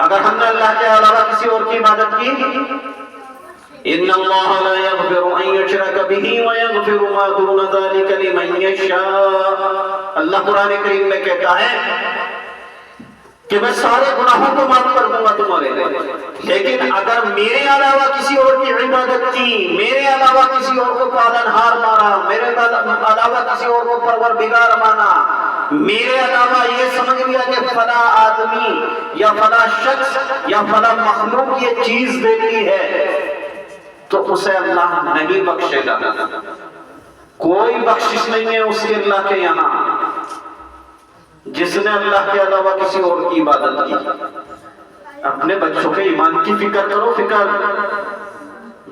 اگر ہم نے اللہ کے علاوہ کسی اور کی عبادت کی، ان اللہ لا یغفر ان یشرک بہ ویغفر ما دون ذلک لمن یشاء، اللہ قرآن کریم میں کہتا ہے کہ میں سارے گناہوں کو معاف کر دوں گا تمہارے لیے، لیکن اگر میرے علاوہ کسی اور کی عبادت کی، میرے علاوہ کسی اور کو پالنہار مانا، میرے علاوہ کسی اور کو پروردگار مانا، میرے علاوہ یہ سمجھ لیا کہ فلاں آدمی یا فلاں شخص یا فلاں مخلوق یہ چیز دیتی ہے، تو اسے اللہ نہیں بخشے گا۔ کوئی بخشش نہیں ہے اس کے اللہ کے یہاں جس نے اللہ کے علاوہ کسی اور کی عبادت کی۔ اپنے بچوں کے ایمان کی فکر کرو، فکر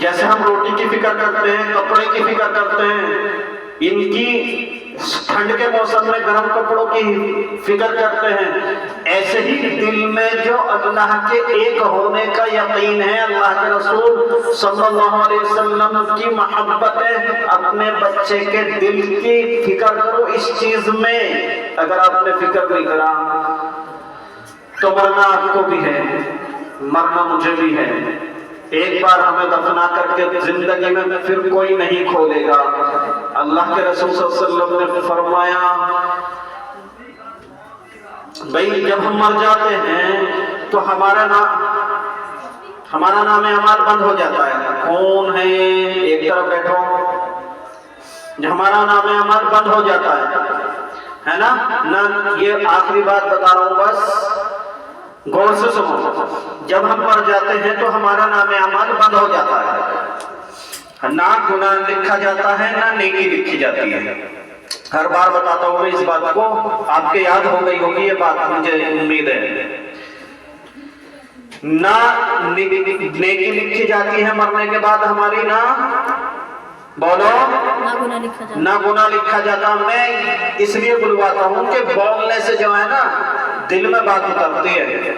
جیسے ہم روٹی کی فکر کرتے ہیں، کپڑے کی فکر کرتے ہیں، ان کی ٹھنڈ کے موسم میں گرم کپڑوں کی فکر کرتے ہیں، ایسے ہی دل میں جو اللہ کے ایک ہونے کا یقین ہے، اللہ کے رسول صلی اللہ علیہ وسلم کی محبت ہے، اپنے بچے کے دل کی فکر کرو اس چیز میں۔ اگر آپ نے فکر نہیں کرا تو مرنا آپ کو بھی ہے، مرنا مجھے بھی ہے. ایک بار ہمیں دفنا کر کے زندگی میں پھر کوئی نہیں کھولے گا. اللہ کے رسول صلی اللہ علیہ وسلم نے فرمایا بھئی جب ہم مر جاتے ہیں تو ہمارا نام اعمال بند ہو جاتا ہے. کون ہے ایک طرف بیٹھو، جو ہمارا نام اعمال بند ہو جاتا ہے نا. یہ آخری بات بتا رہا ہوں، بس غور سے سنو. جب ہم مر جاتے ہیں تو ہمارا نام اعمال بند ہو جاتا ہے، نہ گناہ لکھا جاتا ہے نہ نیکی لکھی جاتی ہے. ہر بار بتاتا ہوں میں اس بات کو، آپ کے یاد ہو گئی ہوگی یہ بات، مجھے امید ہے. نہ نیکی لکھی جاتی ہے مرنے کے بعد ہماری، نہ بولو نہ گناہ لکھا جاتا. میں اس لیے بلواتا ہوں کہ بولنے سے جو ہے نا دل میں بات اترتی ہے.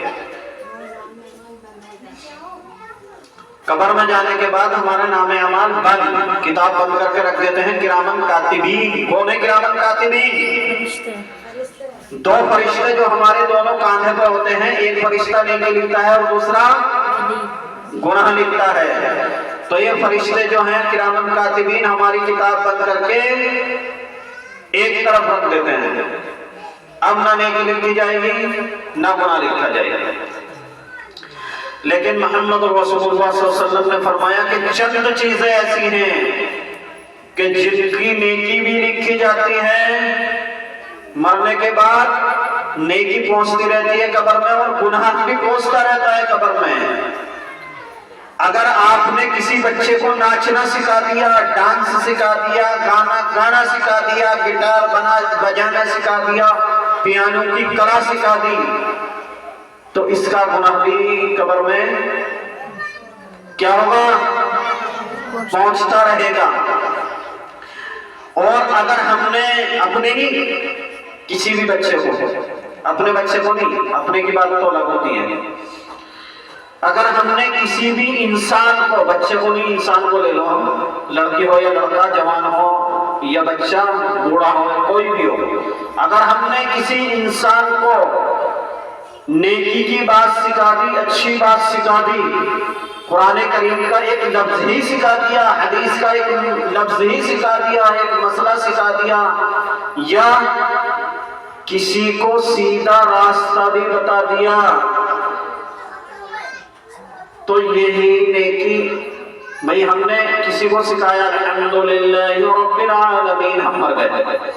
قبر میں جانے کے بعد ہمارا نام اعمال بند، کتاب بند کر کے رکھ دیتے ہیں. کرامن کاتبین، کون ہے کرامن کاتبین؟ دو فرشتے جو ہمارے دونوں کاندھے پہ ہوتے ہیں. ایک فرشتہ نیکی لکھتا ہے اور دوسرا گناہ لکھتا ہے. تو یہ فرشتے جو ہیں کرامن کاتبین ہماری کتاب بند کر کے ایک طرف رکھ دیتے ہیں. اب نہ نیکی لکھی جائے گی نہ گناہ لکھا جائے گا. لیکن محمد رسول اللہ صلی اللہ علیہ وسلم نے فرمایا کہ چند چیزیں ایسی ہیں کہ جن کی نیکی بھی لکھی جاتی ہے، مرنے کے بعد نیکی پہنچتی رہتی ہے قبر میں اور گناہ بھی پہنچتا رہتا ہے قبر میں. اگر آپ نے کسی بچے کو ناچنا سکھا دیا، ڈانس سکھا دیا، گانا سکھا دیا، گٹار بجانا سکھا دیا، پیانو کی کلا سکھا دی، تو اس کا گناہ بھی قبر میں کیا ہوگا؟ پہنچتا رہے گا. اور اگر ہم نے اپنے کسی بھی بچے کو، اپنے بچے کو نہیں، اپنے کی بات تو الگ ہوتی ہے، اگر ہم نے کسی بھی انسان کو، بچے کو نہیں انسان کو لے لو، لڑکی ہو یا لڑکا، جوان ہو یا بچہ، بوڑھا ہو کوئی بھی ہو، اگر ہم نے کسی انسان کو نیکی کی بات سکھا دی، اچھی بات سکھا دی، قرآن کریم کا ایک لفظ ہی سکھا دیا، حدیث کا ایک لفظ ہی سکھا دیا، ایک مسئلہ سکھا دیا، یا کسی کو سیدھا راستہ بھی بتا دیا، تو یہی نیکی. بھئی ہم نے کسی کو سکھایا الحمدللہ رب العالمین، ہم مر گئے.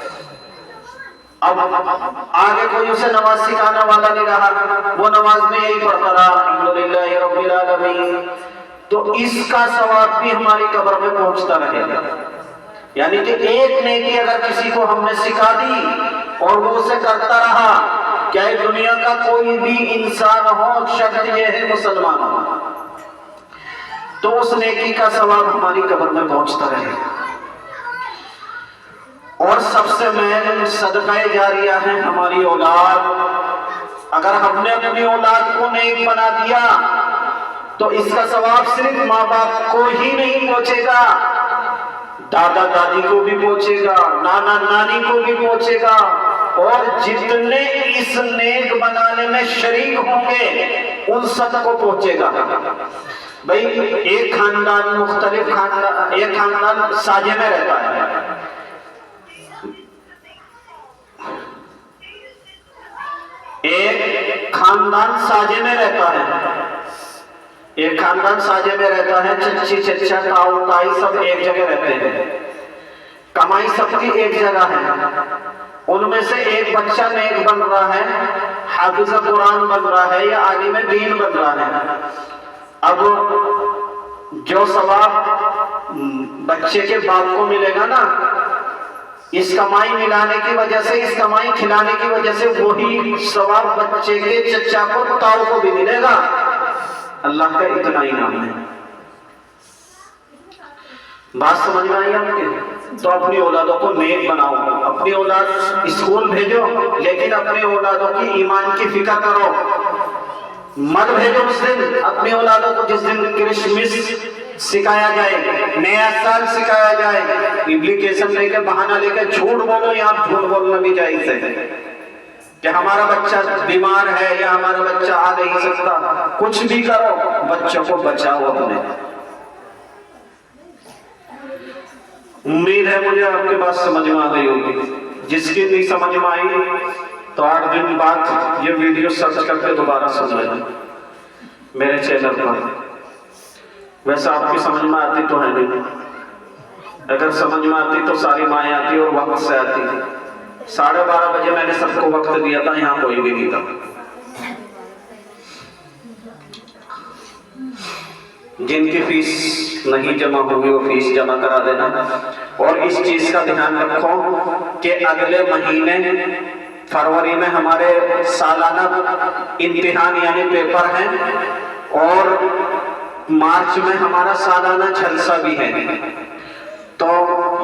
اب آگے کوئی اسے نماز سکھانا والا نہیں رہا، وہ نماز میں یہی پڑھتا رہا الحمدللہ رب العالمین، تو اس کا ثواب بھی ہماری قبر میں پہنچتا رہے گا. یعنی کہ ایک نیکی اگر کسی کو ہم نے سکھا دی اور وہ اسے کرتا رہا، چاہے دنیا کا کوئی بھی انسان ہو، شرط یہ ہے مسلمان ہو، تو اس نیکی کا ثواب ہماری قبر میں پہنچتا رہے گا. اور سب سے مین صدقہ جاریہ ہے ہماری اولاد. اگر ہم نے اپنی اولاد کو نیک بنا دیا تو اس کا ثواب صرف ماں باپ کو ہی نہیں پہنچے گا، دادا دادی کو بھی پہنچے گا، نانا نانی کو بھی پہنچے گا، اور جتنے اس نیک بنانے میں شریک ہوں گے ان سب کو پہنچے گا. بھئی ایک خاندان مختلف خاندان، ایک خاندان ساجے میں رہتا ہے، ایک خاندان ساجے میں رہتا ہے، ایک خاندان ساجے میں رہتا ہے، چچی چچا تاؤ تائی سب ایک جگہ رہتے ہیں، کمائی سب کی ایک جگہ ہے. ان میں سے ایک بچہ نیک بن رہا ہے، حافظ قرآن بن رہا ہے یا عالم دین بن رہا ہے. اب جو ثواب بچے کے باپ کو ملے گا نا، اس کمائی ملانے کی وجہ سے، اس کمائی کھلانے کی وجہ سے وہی ثواب بچے کے چچا کو تاؤ کو بھی ملے گا. اللہ کا اتنا انعام ہے. بات سمجھ میں آئی آپ کے؟ تو اپنی اولادوں کو نیک بناؤ، اپنی اولاد اسکول بھیجو، لیکن اپنی اولادوں کی ایمان کی فکر کرو. مت بھیجو اس دن اپنی اولادوں کو جس دن کرسمس سکھایا جائے، نیا سال سکھایا جائے، اپلیکیشن لے کے بہانہ لے کے جھوٹ بولو، یا جھوٹ بولنا بھی جائز ہے. کہ ہمارا بچہ بیمار ہے یا ہمارا بچہ آ نہیں سکتا، کچھ بھی کرو بچوں کو بچاؤ اپنے۔ امید ہے مجھے آپ کے پاس سمجھ میں آ گئی ہوگی، جس کی نہیں سمجھ میں آئی تو 8 دن بعد یہ ویڈیو سرچ کر کے دوبارہ سن لینا میرے چینل پر۔ ویسے آپ کی سمجھ میں آتی تو ہے نہیں، اگر سمجھ میں آتی تو ساری مائیں آتی اور وقت سے آتی۔ 12:30 بجے میں نے سب کو وقت دیا تھا، یہاں کوئی بھی نہیں تھا۔ جن کی فیس نہیں جمع ہوگی وہ فیس جمع کرا دینا، اور اس چیز کا دھیان رکھو کہ اگلے مہینے فروری میں ہمارے سالانہ امتحان یعنی پیپر ہیں، اور مارچ میں ہمارا سالانہ جلسہ بھی ہے، تو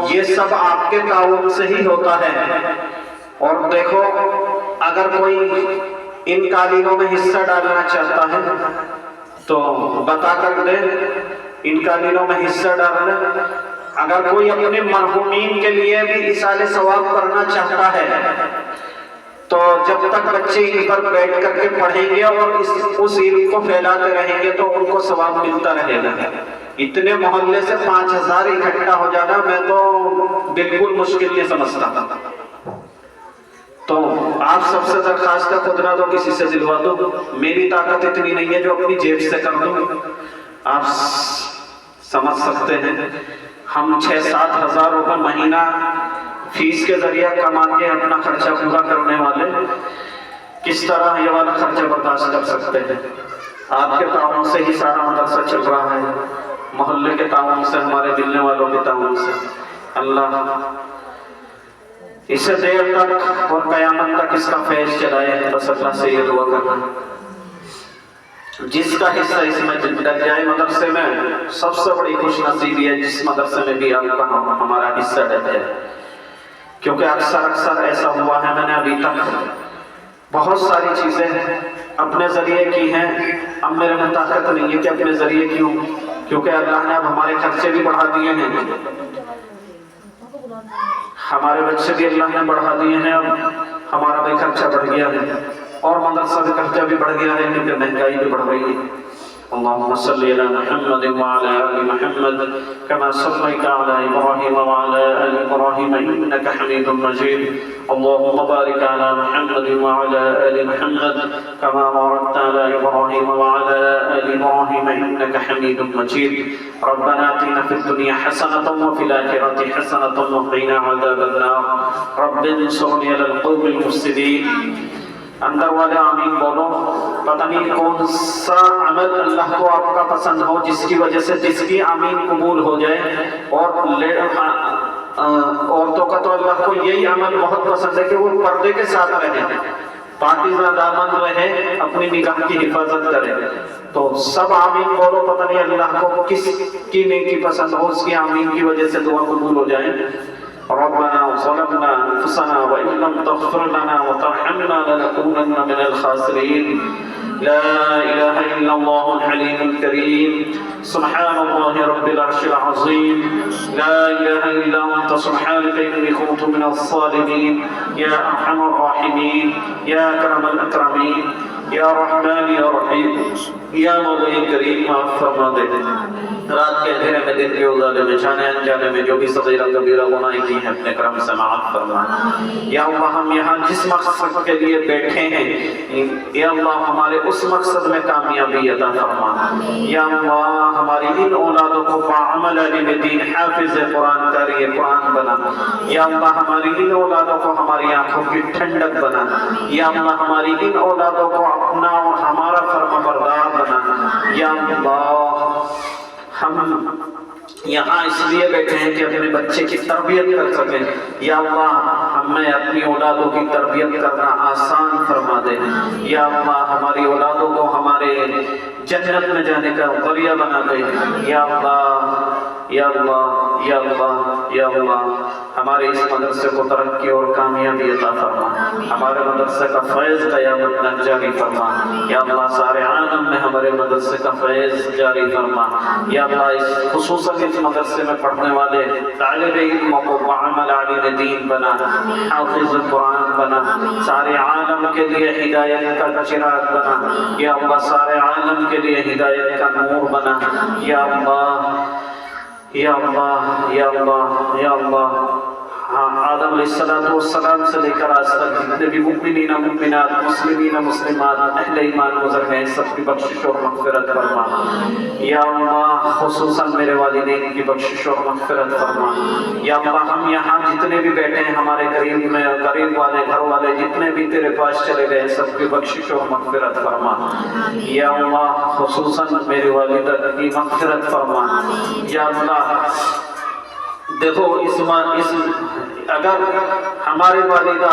یہ سب آپ کے تعاون سے ہی ہوتا ہے۔ اور دیکھو اگر کوئی ان قالینوں میں حصہ ڈالنا چاہتا ہے تو بتا کر دے، ان قالینوں میں حصہ ڈالنا۔ اگر کوئی اپنے مرحومین کے لیے بھی ایصال ثواب کرنا چاہتا ہے تو جب تک بچے ان پر بیٹھ کر کے پڑھیں گے اور اس علم کو پھیلاتے رہیں گے تو ان کو ثواب ملتا رہے گا۔ اتنے محلے سے 5000 اکٹھا ہو جانا میں تو بالکل مشکل نہیں سمجھتا۔ تو آپ سب سے درخواست ہے خود نہ دو کسی سے دلوا دو، میری طاقت اتنی نہیں ہے جو اپنی جیب سے کر دوں۔ آپ سمجھ سکتے ہیں ہم 6-7 ہزار روپے مہینہ فیس کے ذریعہ کما کے اپنا خرچہ پورا کرنے والے کس طرح یہ والا خرچہ برداشت کر سکتے ہیں؟ آپ کے تعاون سے ہی سارا مدرسہ چل رہا ہے، محلے کے تعاون سے، ہمارے ملنے والوں کے تعاون سے۔ اللہ اسے دیر تک اور قیامت تک اس کا فیض چلائے، بس اللہ سے یہ دعا کرنا۔ جس کا حصہ اس میں درجۂ مدرسے میں سب سے بڑی خوش نصیبی ہے جس مدرسے میں بھی آپ کا ہمارا حصہ رہتا ہے، کیونکہ اکثر ایسا ہوا ہے میں نے ابھی تک بہت ساری چیزیں اپنے ذریعے کی ہیں، اب میرے میں طاقت نہیں ہے کہ اپنے ذریعے کیوں، کیونکہ اللہ نے اب ہمارے خرچے بھی بڑھا دیے ہیں، ہمارے بچے بھی اللہ نے بڑھا دیے ہیں، اب ہمارا بھی خرچہ بڑھ گیا ہے اور مدرسہ کا خرچہ بھی بڑھ گیا ہے کیونکہ مہنگائی بھی بڑھ گئی ہے۔ اللهم صل على محمد وعلى آل محمد كما صليت على إبراهيم وعلى آل إبراهيم إنك حميد مجيد اللهم بارك على محمد وعلى آل محمد كما باركت على إبراهيم وعلى آل إبراهيم إنك حميد مجيد ربنا آتنا في الدنيا حسنة وفي الآخرة حسنة وقنا عذاب النار رب انصرني على القوم المفسدين۔ اندر والے آمین بولو۔ پتہ نہیں کون سا عمل اللہ کو آپ کا پسند ہو جس کی وجہ سے جس کی آمین قبول ہو جائے، اور عورتوں کا تو اللہ کو یہی عمل بہت پسند ہے کہ وہ پردے کے ساتھ رہیں، پاکیزہ دامن رہے، اپنی نگاہ کی حفاظت کرے۔ تو سب آمین بولو، پتہ نہیں اللہ کو کس کی نیکی پسند ہو، اس کی آمین کی وجہ سے دعا قبول ہو جائے۔ ربنا ظلمنا أنفسنا وإن لم تغفر لنا وترحمنا لنكونن من الخاسرين لا إله إلا الله الحليم الكريم سبحان الله رب العرش العظيم لا إله إلا أنت سبحانك إني كنت من الظالمين يا أرحم الراحمين يا أكرم الأكرمين یا رحمان یا رحیم یا مولا کریم معاف فرما دے۔ رات کے اندھیرے میں دن کے اجالے میں جانے انجانے میں جو بھی صغیرہ کبیرہ گناہ کی ہیں اپنے کرم سے معاف فرما۔ یا اللہ ہم یہاں جس مقصد کے لیے بیٹھے ہیں یا اللہ ہمارے اس مقصد میں کامیابی عطا فرما۔ یا اللہ ہماری ان اولادوں کو باعمل علم دین حافظ قرآن قاری قرآن بنا۔ یا اللہ ہماری ان اولادوں کو ہماری آنکھوں کی ٹھنڈک بنا۔ یا اللہ ہماری ان اولادوں کو اپنا اور ہمارا فرما بردار بنا۔ یا اللہ ہم یہاں اس لیے بیٹھے ہیں کہ اپنے بچے کی تربیت کر سکیں۔ یا اللہ ہمیں اپنی اولادوں کی تربیت کرنا آسان فرما دے۔ یا اللہ ہماری اولادوں کو ہمارے جنت میں جانے کا ذریعہ بنا دے۔ یا اللہ یا اللہ یا اللہ یا اللہ ہمارے اس مدرسے کو ترقی اور کامیابی عطا فرما۔ ہمارے مدرسے کا فیض قیامت تک جاری فرما۔ یا اللہ سارے عالم میں ہمارے مدرسے کا فیض جاری فرما۔ یا اللہ خصوصاً اس مدرسے میں پڑھنے والے طالب علموں کو بعمل عالم دین بنا، حافظ قرآن بنا، سارے عالم کے لیے ہدایت کا چراغ بنا، یا اللہ سارے عالم کے لیے ہدایت کا نور بنا، یا اللہ یا اللہ یا اللہ یا اللہ۔ آدم علیہ السلام سے لے کر آج تک جتنے بھی مؤمنین مؤمنات، مسلمین مسلمات، اہل ایمان گزر گئے، سب کی بخشش اور مغفرت فرما، یا اللہ خصوصاً میرے والدین کی بخشش اور مغفرت فرما، یا اللہ ہم یہاں جتنے بھی بیٹھے ہیں، ہمارے قریب میں قریب والے گھر والے جتنے بھی تیرے پاس چلے گئے، سب کی بخشش اور مغفرت فرما، یا اللہ خصوصاً میری والدہ کی مغفرت فرما، یا اللہ دیکھو اگر ہماری والدہ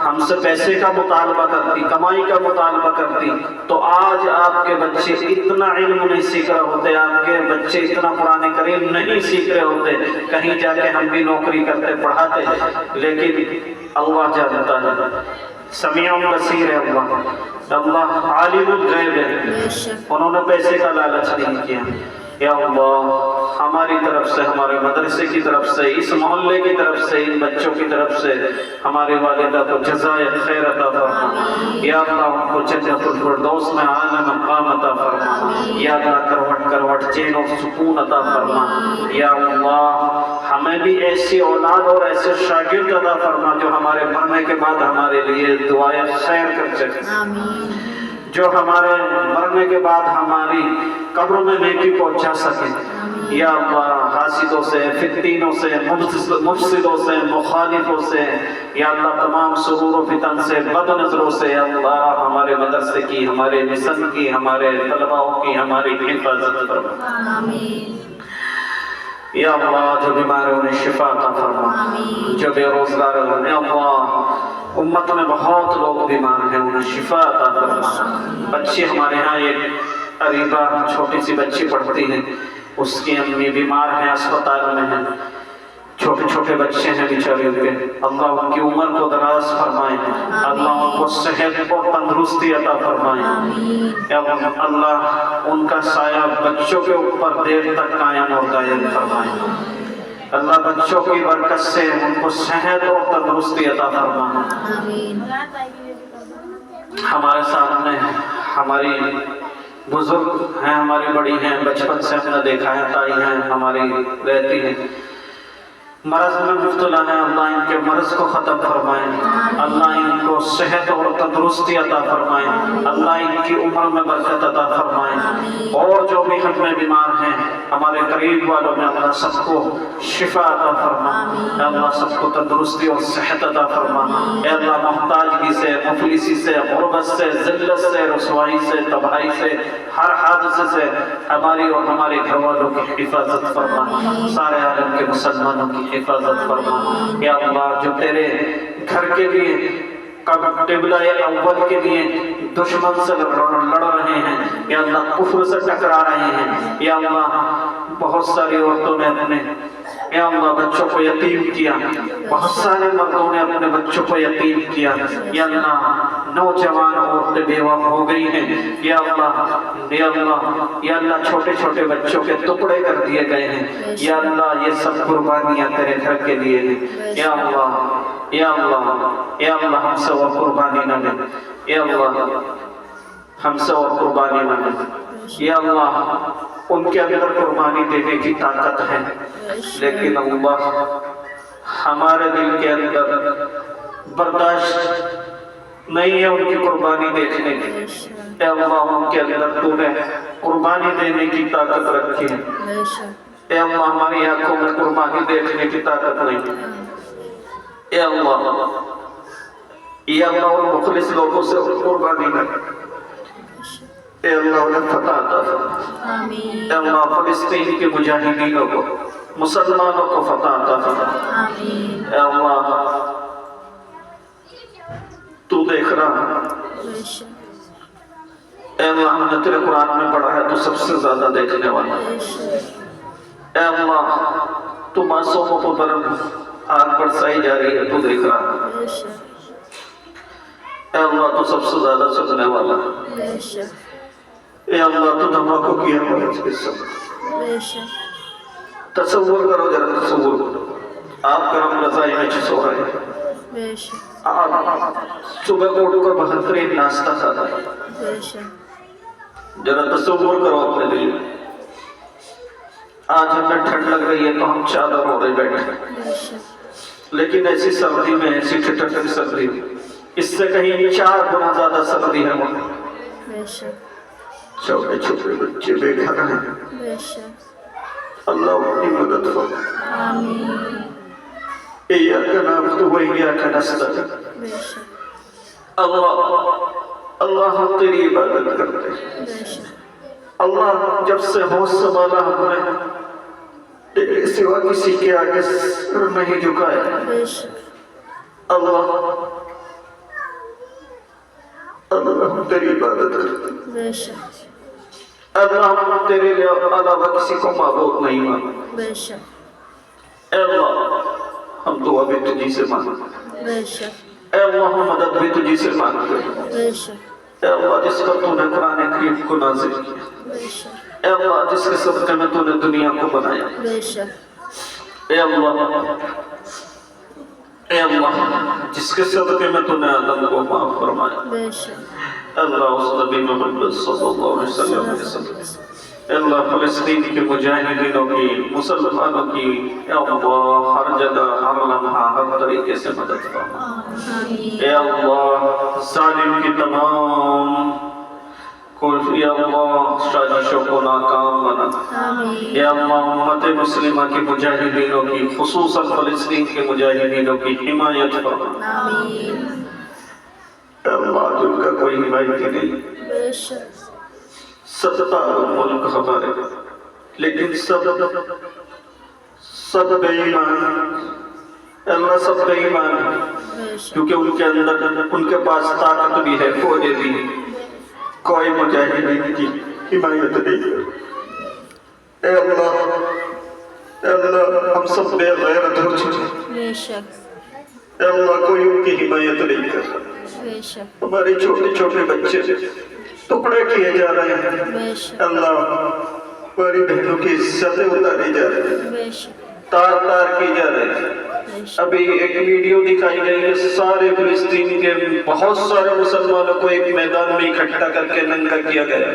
ہم سے پیسے کا مطالبہ کرتی، کمائی کا مطالبہ کرتی، تو آج آپ کے بچے اتنا علم نہیں سیکھ رہے ہوتے، آپ کے بچے اتنا قرآن کریم نہیں سیکھ رہے ہوتے، کہیں جا کے ہم بھی نوکری کرتے پڑھاتے، لیکن اللہ جانتا ہے، سمیع بصیر ہے اللہ عالم الغیب ہے، انہوں نے پیسے کا لالچ نہیں کیا۔ یا اللہ ہماری طرف سے، ہمارے مدرسے کی طرف سے، اس محلے کی طرف سے، ان بچوں کی طرف سے ہماری والدہ کو جزائے خیر عطا فرما، یا اللہ ان کو جنت الفردوس میں اعلیٰ مقام عطا فرما، یا اللہ کروٹ کروٹ چین و سکون عطا فرما، یا اللہ ہمیں بھی ایسی اولاد اور ایسے شاگرد عطا فرما جو ہمارے مرنے کے بعد ہمارے لیے دعائیں خیر کر سکے، جو ہمارے مرنے کے بعد ہماری قبروں میں نیکی پہنچا سکے، یا اللہ حاسدوں سے، فتینوں سے، مفسدوں سے، مخالفوں سے، یا اللہ تمام شرور و فتن سے، بد نظروں سے، یا اللہ ہمارے مدرسے کی، ہمارے مشن کی، ہمارے طلباؤں کی ہماری حفاظت فرما، یا اللہ جو بیمار ہیں انہیں شفا عطا فرما، جو بے روزگار ہیں یا اللہ امت میں بہت لوگ بیمار ہیں انہیں شفا عطا فرما، بچے ہمارے ہاں ایک عریبہ چھوٹی سی بچی پڑھتی ہے، اس کی امی بیمار ہیں، اسپتال میں ہیں، چھوٹے چھوٹے بچے ہیں بیچارے کے، اللہ ان کی عمر کو دراز فرمائے، اللہ ان کو صحت اور تندرستی عطا فرمائے، اللہ ان کا سایہ بچوں کے اوپر دیر تک قائم اور دائم فرمائے، اللہ بچوں کی برکت سے ان کو صحت اور تندرستی عطا فرمائے۔ ہمارے سامنے ہماری بزرگ ہیں، ہماری بڑی ہیں، بچپن سے ہم نے دیکھا ہے، تائی ہیں ہماری رہتی ہیں، مرض میں مبتلا ہے، اللہ ان کے مرض کو ختم فرمائے، اللہ ان کو صحت اور تندرستی عطا فرمائے، اللہ ان کی عمر میں برکت عطا فرمائے، اور جو بھی ہم میں بیمار ہیں ہمارے قریب والوں میں اللہ سب کو شفا عطا فرما، اے اللہ سب کو تندرستی اور صحت عطا فرما، اے اللہ محتاجگی سے، مفلسی سے، غربت سے، ذلت سے، رسوائی سے، تباہی سے، ہر حادثے سے ہماری اور ہمارے گھر والوں کی حفاظت فرما، سارے عالم کے مسلمانوں کی حفاظت فرما، یا اللہ جو تیرے گھر کے لیے قبلہ اول کے لیے دشمن سے لڑ رہے ہیں، یا اللہ کفر سے ٹکرا رہے ہیں، یا اللہ بہت ساری عورتوں نے اپنے یا اللہ بچوں کو یتیم کیا، بہت سارے مردوں نے اپنے بچوں کو یتیم کیا، یا اللہ نوجوان عورتیں بیوہ ہو گئی ہیں، یا اللہ یا اللہ یا اللہ چھوٹے چھوٹے بچوں کے ٹکڑے کر دیے گئے ہیں، یا اللہ یہ سب قربانیاں تیرے گھر کے لیے ہیں، یا اللہ یا اللہ یا اللہ ہم سے اور قربانی نہ لے، یا اللہ ہم سے اور قربانی نہ لے، یا اللہ ان کے اندر قربانی دینے کی طاقت ہے، لیکن اللہ ہمارے دل کے اندر برداشت نہیں ہے ان کی قربانی دیکھنے کی، اے اللہ ان کے اندر تو نے قربانی دینے کی طاقت رکھی ہے، اے اللہ ہماری آنکھوں میں قربانی دیکھنے کی طاقت نہیں، اے اللہ ان مخلص لوگوں سے قربانی نہ، اے اللہ انہیں فتح عطا فرما، اے اللہ فلسطین کے مجاہدینوں کو، مسلمانوں کو فتح عطا فرما، اے اللہ تو دیکھ رہا، اے اللہ ہم نے تیرے قرآن میں پڑھا ہے تو سب سے زیادہ دیکھنے والا، اے اللہ تو معصوموں کو طرف آنکھ برسائی جا رہی ہے تو دیکھ رہا، اے اللہ تو سب سے زیادہ سننے والا، اے اللہ تو دھماکوں کی آواز کے ساتھ تصور کرو، ذرا تصور کرو آپ کرم رضائی میں سو رہے ہیں، بے شک آپ صبح کو اٹھ کر بہترین ناشتہ کھاتا ہے. بے شک ذرا تصور کرو اپنے دل میں. آج ہمیں ٹھنڈ لگ رہی ہے تو ہم چادر اوڑھے بیٹھے، بے شک لیکن ایسی سردی میں، ایسی ٹھٹر سردی میں، اس سے کہیں 4 گنا زیادہ سردی ہے وہاں. بے شک چھوٹے چھوٹے بچے بے گھر ہیں. بے شک اللہ اپنی مدد فرما. آمین ایاک نعبد و ایاک نستعین. بے شک اللہ ہم تیری عبادت کرتے ہیں. بے شک اللہ جب سے ہوش سنبھالا ہم نے تیرے سوا کسی کے آگے سر نہیں جھکایا. بے شک اللہ ہم تیری عبادت کرتے ہیں. بے شک اللہ ہم تیرے علاوہ کسی کو معبود نہیں مانتے. بے شک اے اللہ ہم دعا بھی تجھی سے مانگتے ہیں. بے شک اے اللہ ہم مدد بھی تجھی سے مانگتے ہیں. بے شک اے اللہ جس پر تو نے قرآن کریم کو نازل کیا، بے شک اے اللہ جس کے صدقے میں تو نے دنیا کو بنایا، بے شک اے اللہ جس کے صدقے میں تو نے آدم کو معاف فرمایا. بے شک اے اللہ اس نبی محمد صلی اللہ علیہ وسلم کے صدقے، اے اللہ فلسطین کے مجاہدینوں کی، مسلمانوں کی، اے اللہ ہر جگہ ہر لمحہ ہر طریقے سے مدد فرما. آمین اے اللہ ظالم کی تمام یا اللہ سازشوں کو ناکام بنا. آمین یا اللہ امت مسلمہ کے مجاہدینوں کی، خصوصاً فلسطین کے مجاہدینوں کی حمایت فرما. آمین اے اللہ جن کا کوئی حمایتی نہیں. بے شک 70 ملک ہمارے، لیکن سب بے ایمان. اللہ سب بے ایمان ہے، بے شک کیونکہ ان کے اندر ان کے پاس طاقت بھی ہے، فوجیں بھی ہیں، کوئی مجاہدین کی حمایت نہیں ہے. اے اللہ ہم سب بے غیرت ہو چکے. بے شک اے اللہ کوئی ان کی حمایت نہیں کرتا. بے شک ہمارے چھوٹے چھوٹے بچے ٹکڑے کیے جا رہے ہیں. بے شک اللہ ہماری بہنوں کی عزتیں اتاری جا رہی ہیں، بے شک تار کی جا رہی ہیں. بے شک ابھی ایک ویڈیو دکھائی گئی کہ سارے فلسطین کے بہت سارے مسلمانوں کو ایک میدان میں اکٹھا کر کے ننگا کیا گیا.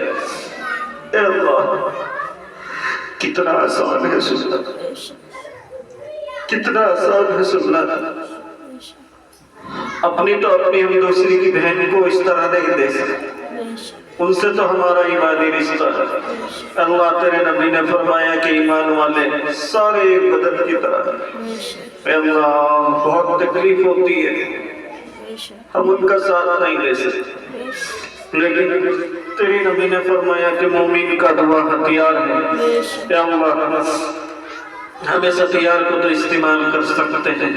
اے اللہ کتنا آسان ہے سننا، بے شک کتنا آسان ہے سننا. بے شک اپنی تو اپنی ہم دوسری کی بہن کو اس طرح نہیں دے سکتے، بے شک ان سے تو ہمارا ایمانی رشتہ ہے. اللہ تیرے نبی نے فرمایا کہ ایمان والے سارے ایک بدن کی طرح ہیں. بے شک اے اللہ بہت تکلیف ہوتی ہے، بے شک ہم ان کا ساتھ نہیں دے سکتے، بے شک لیکن تیری نبی نے فرمایا کہ مومن کا دعا ہتھیار ہے. بے شک اے اللہ ہم اس ہتھیار کو تو استعمال کر سکتے ہیں.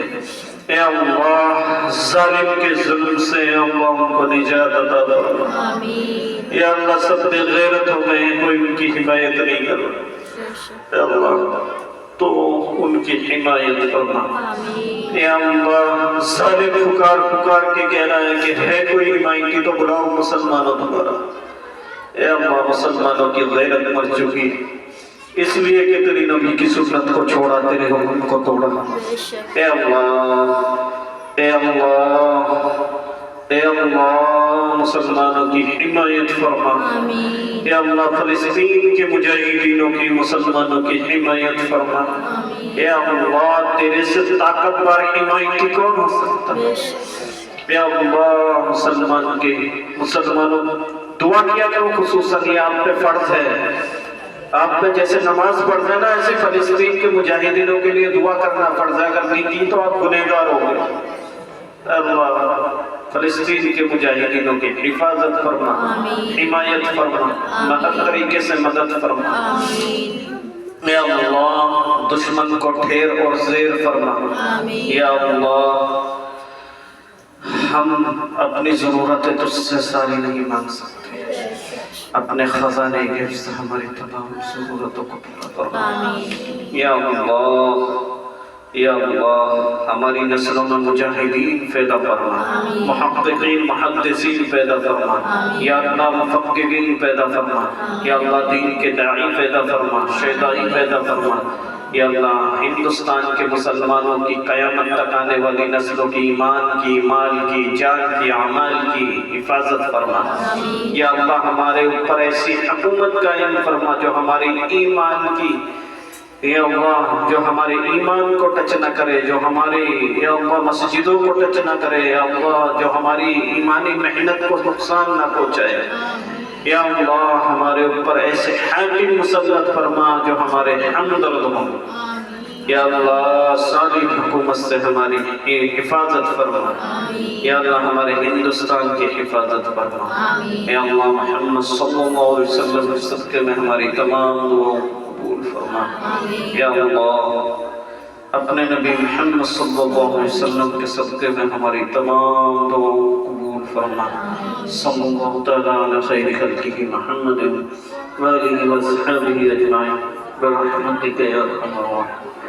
اے اللہ ظالم کے ظلم سے اے اللہ ان کو نجات عطا فرما. آمین یا اللہ سب بے غیرت ہو گئے ہیں، کوئی ان کی حمایت نہیں کر رہا. بے شک اے اللہ تو ان کی حمایت فرما. آمین اے اللہ ظالم پکار کے کہہ رہا ہے کہ ہے کوئی حمایتی تو بلاؤ مسلمانوں تمہارا. اے اللہ مسلمانوں کی غیرت مر چکی اس لیے کہ تیری نبی کی سنت کو چھوڑا، تیرے حکم کو توڑا. بے شک اے اللہ اے اللہ اے اللہ مسلمانوں کی حمایت فرما. آمین اے اللہ فلسطین کے مجاہدینوں کی، مسلمانوں کی حمایت فرما. آمین اے اللہ تیرے سے طاقتور حمایتی کون ہو سکتا؟ بے شک اے اللہ مسلمانوں دعا کیا کرو. خصوصاً یہ آپ پہ فرض ہے، آپ پہ جیسے نماز پڑھنا ہے نا، ایسے فلسطین کے مجاہدینوں کے لیے دعا کرنا فرض ہے. اگر نہیں کی تو آپ گنہگار ہو گئے. اللہ فلسطین کے مجاہدینوں کی حفاظت فرما، آمین حمایت فرما، ہر طریقے سے مدد فرما. آمین یا اللہ دشمن کو ٹھیر اور زیر فرما. آمین یا اللہ ہم اپنی ضرورتیں تجھ سے ساری نہیں مانگ سکتے، اپنے خزانے غیب سے ہماری تمام ضرورتوں کو پورا فرما. آمین یا اللہ ہماری نسلوں میں مجاہدین پیدا فرما، آمین محققین محدثین پیدا فرما. یا اللہ مفکرین پیدا فرما. یا اللہ دین کے داعی پیدا فرما، شہدائی پیدا فرما. یا اللہ ہندوستان کے مسلمانوں کی قیامت تک آنے والی نسلوں کی ایمان کی، مال کی، جان کی، اعمال کی حفاظت فرما۔ یا اللہ ہمارے اوپر ایسی حکومت قائم فرما جو ہماری ایمان کی، یا اللہ جو ہمارے ایمان کو ٹچ نہ کرے، جو ہمارے یا اللہ مسجدوں کو ٹچ نہ کرے، یا اللہ جو ہماری ایمانی محنت کو نقصان نہ پہنچائے۔ یا اللہ ہمارے اوپر ایسے حاکم مسلط فرما جو ہمارے ہمدرد ہوں۔ یا اللہ ساری حکومت سے ہماری حفاظت فرما۔ یا اللہ ہمارے ہندوستان کی حفاظت فرما۔ یا اللہ محمد صلی اللہ علیہ وسلم کے صدقے میں ہماری تمام دعاؤں قبول فرما۔ یا اللہ اپنے نبی محمد صلی اللہ علیہ وسلم کے صدقے میں ہماری تمام دعاؤں قبول فرما۔ صلی اللہ تعالیٰ علی خیر خلقہ محمد وآلہ وصحبہ اجمعین برحمتک یا ارحم الراحمین۔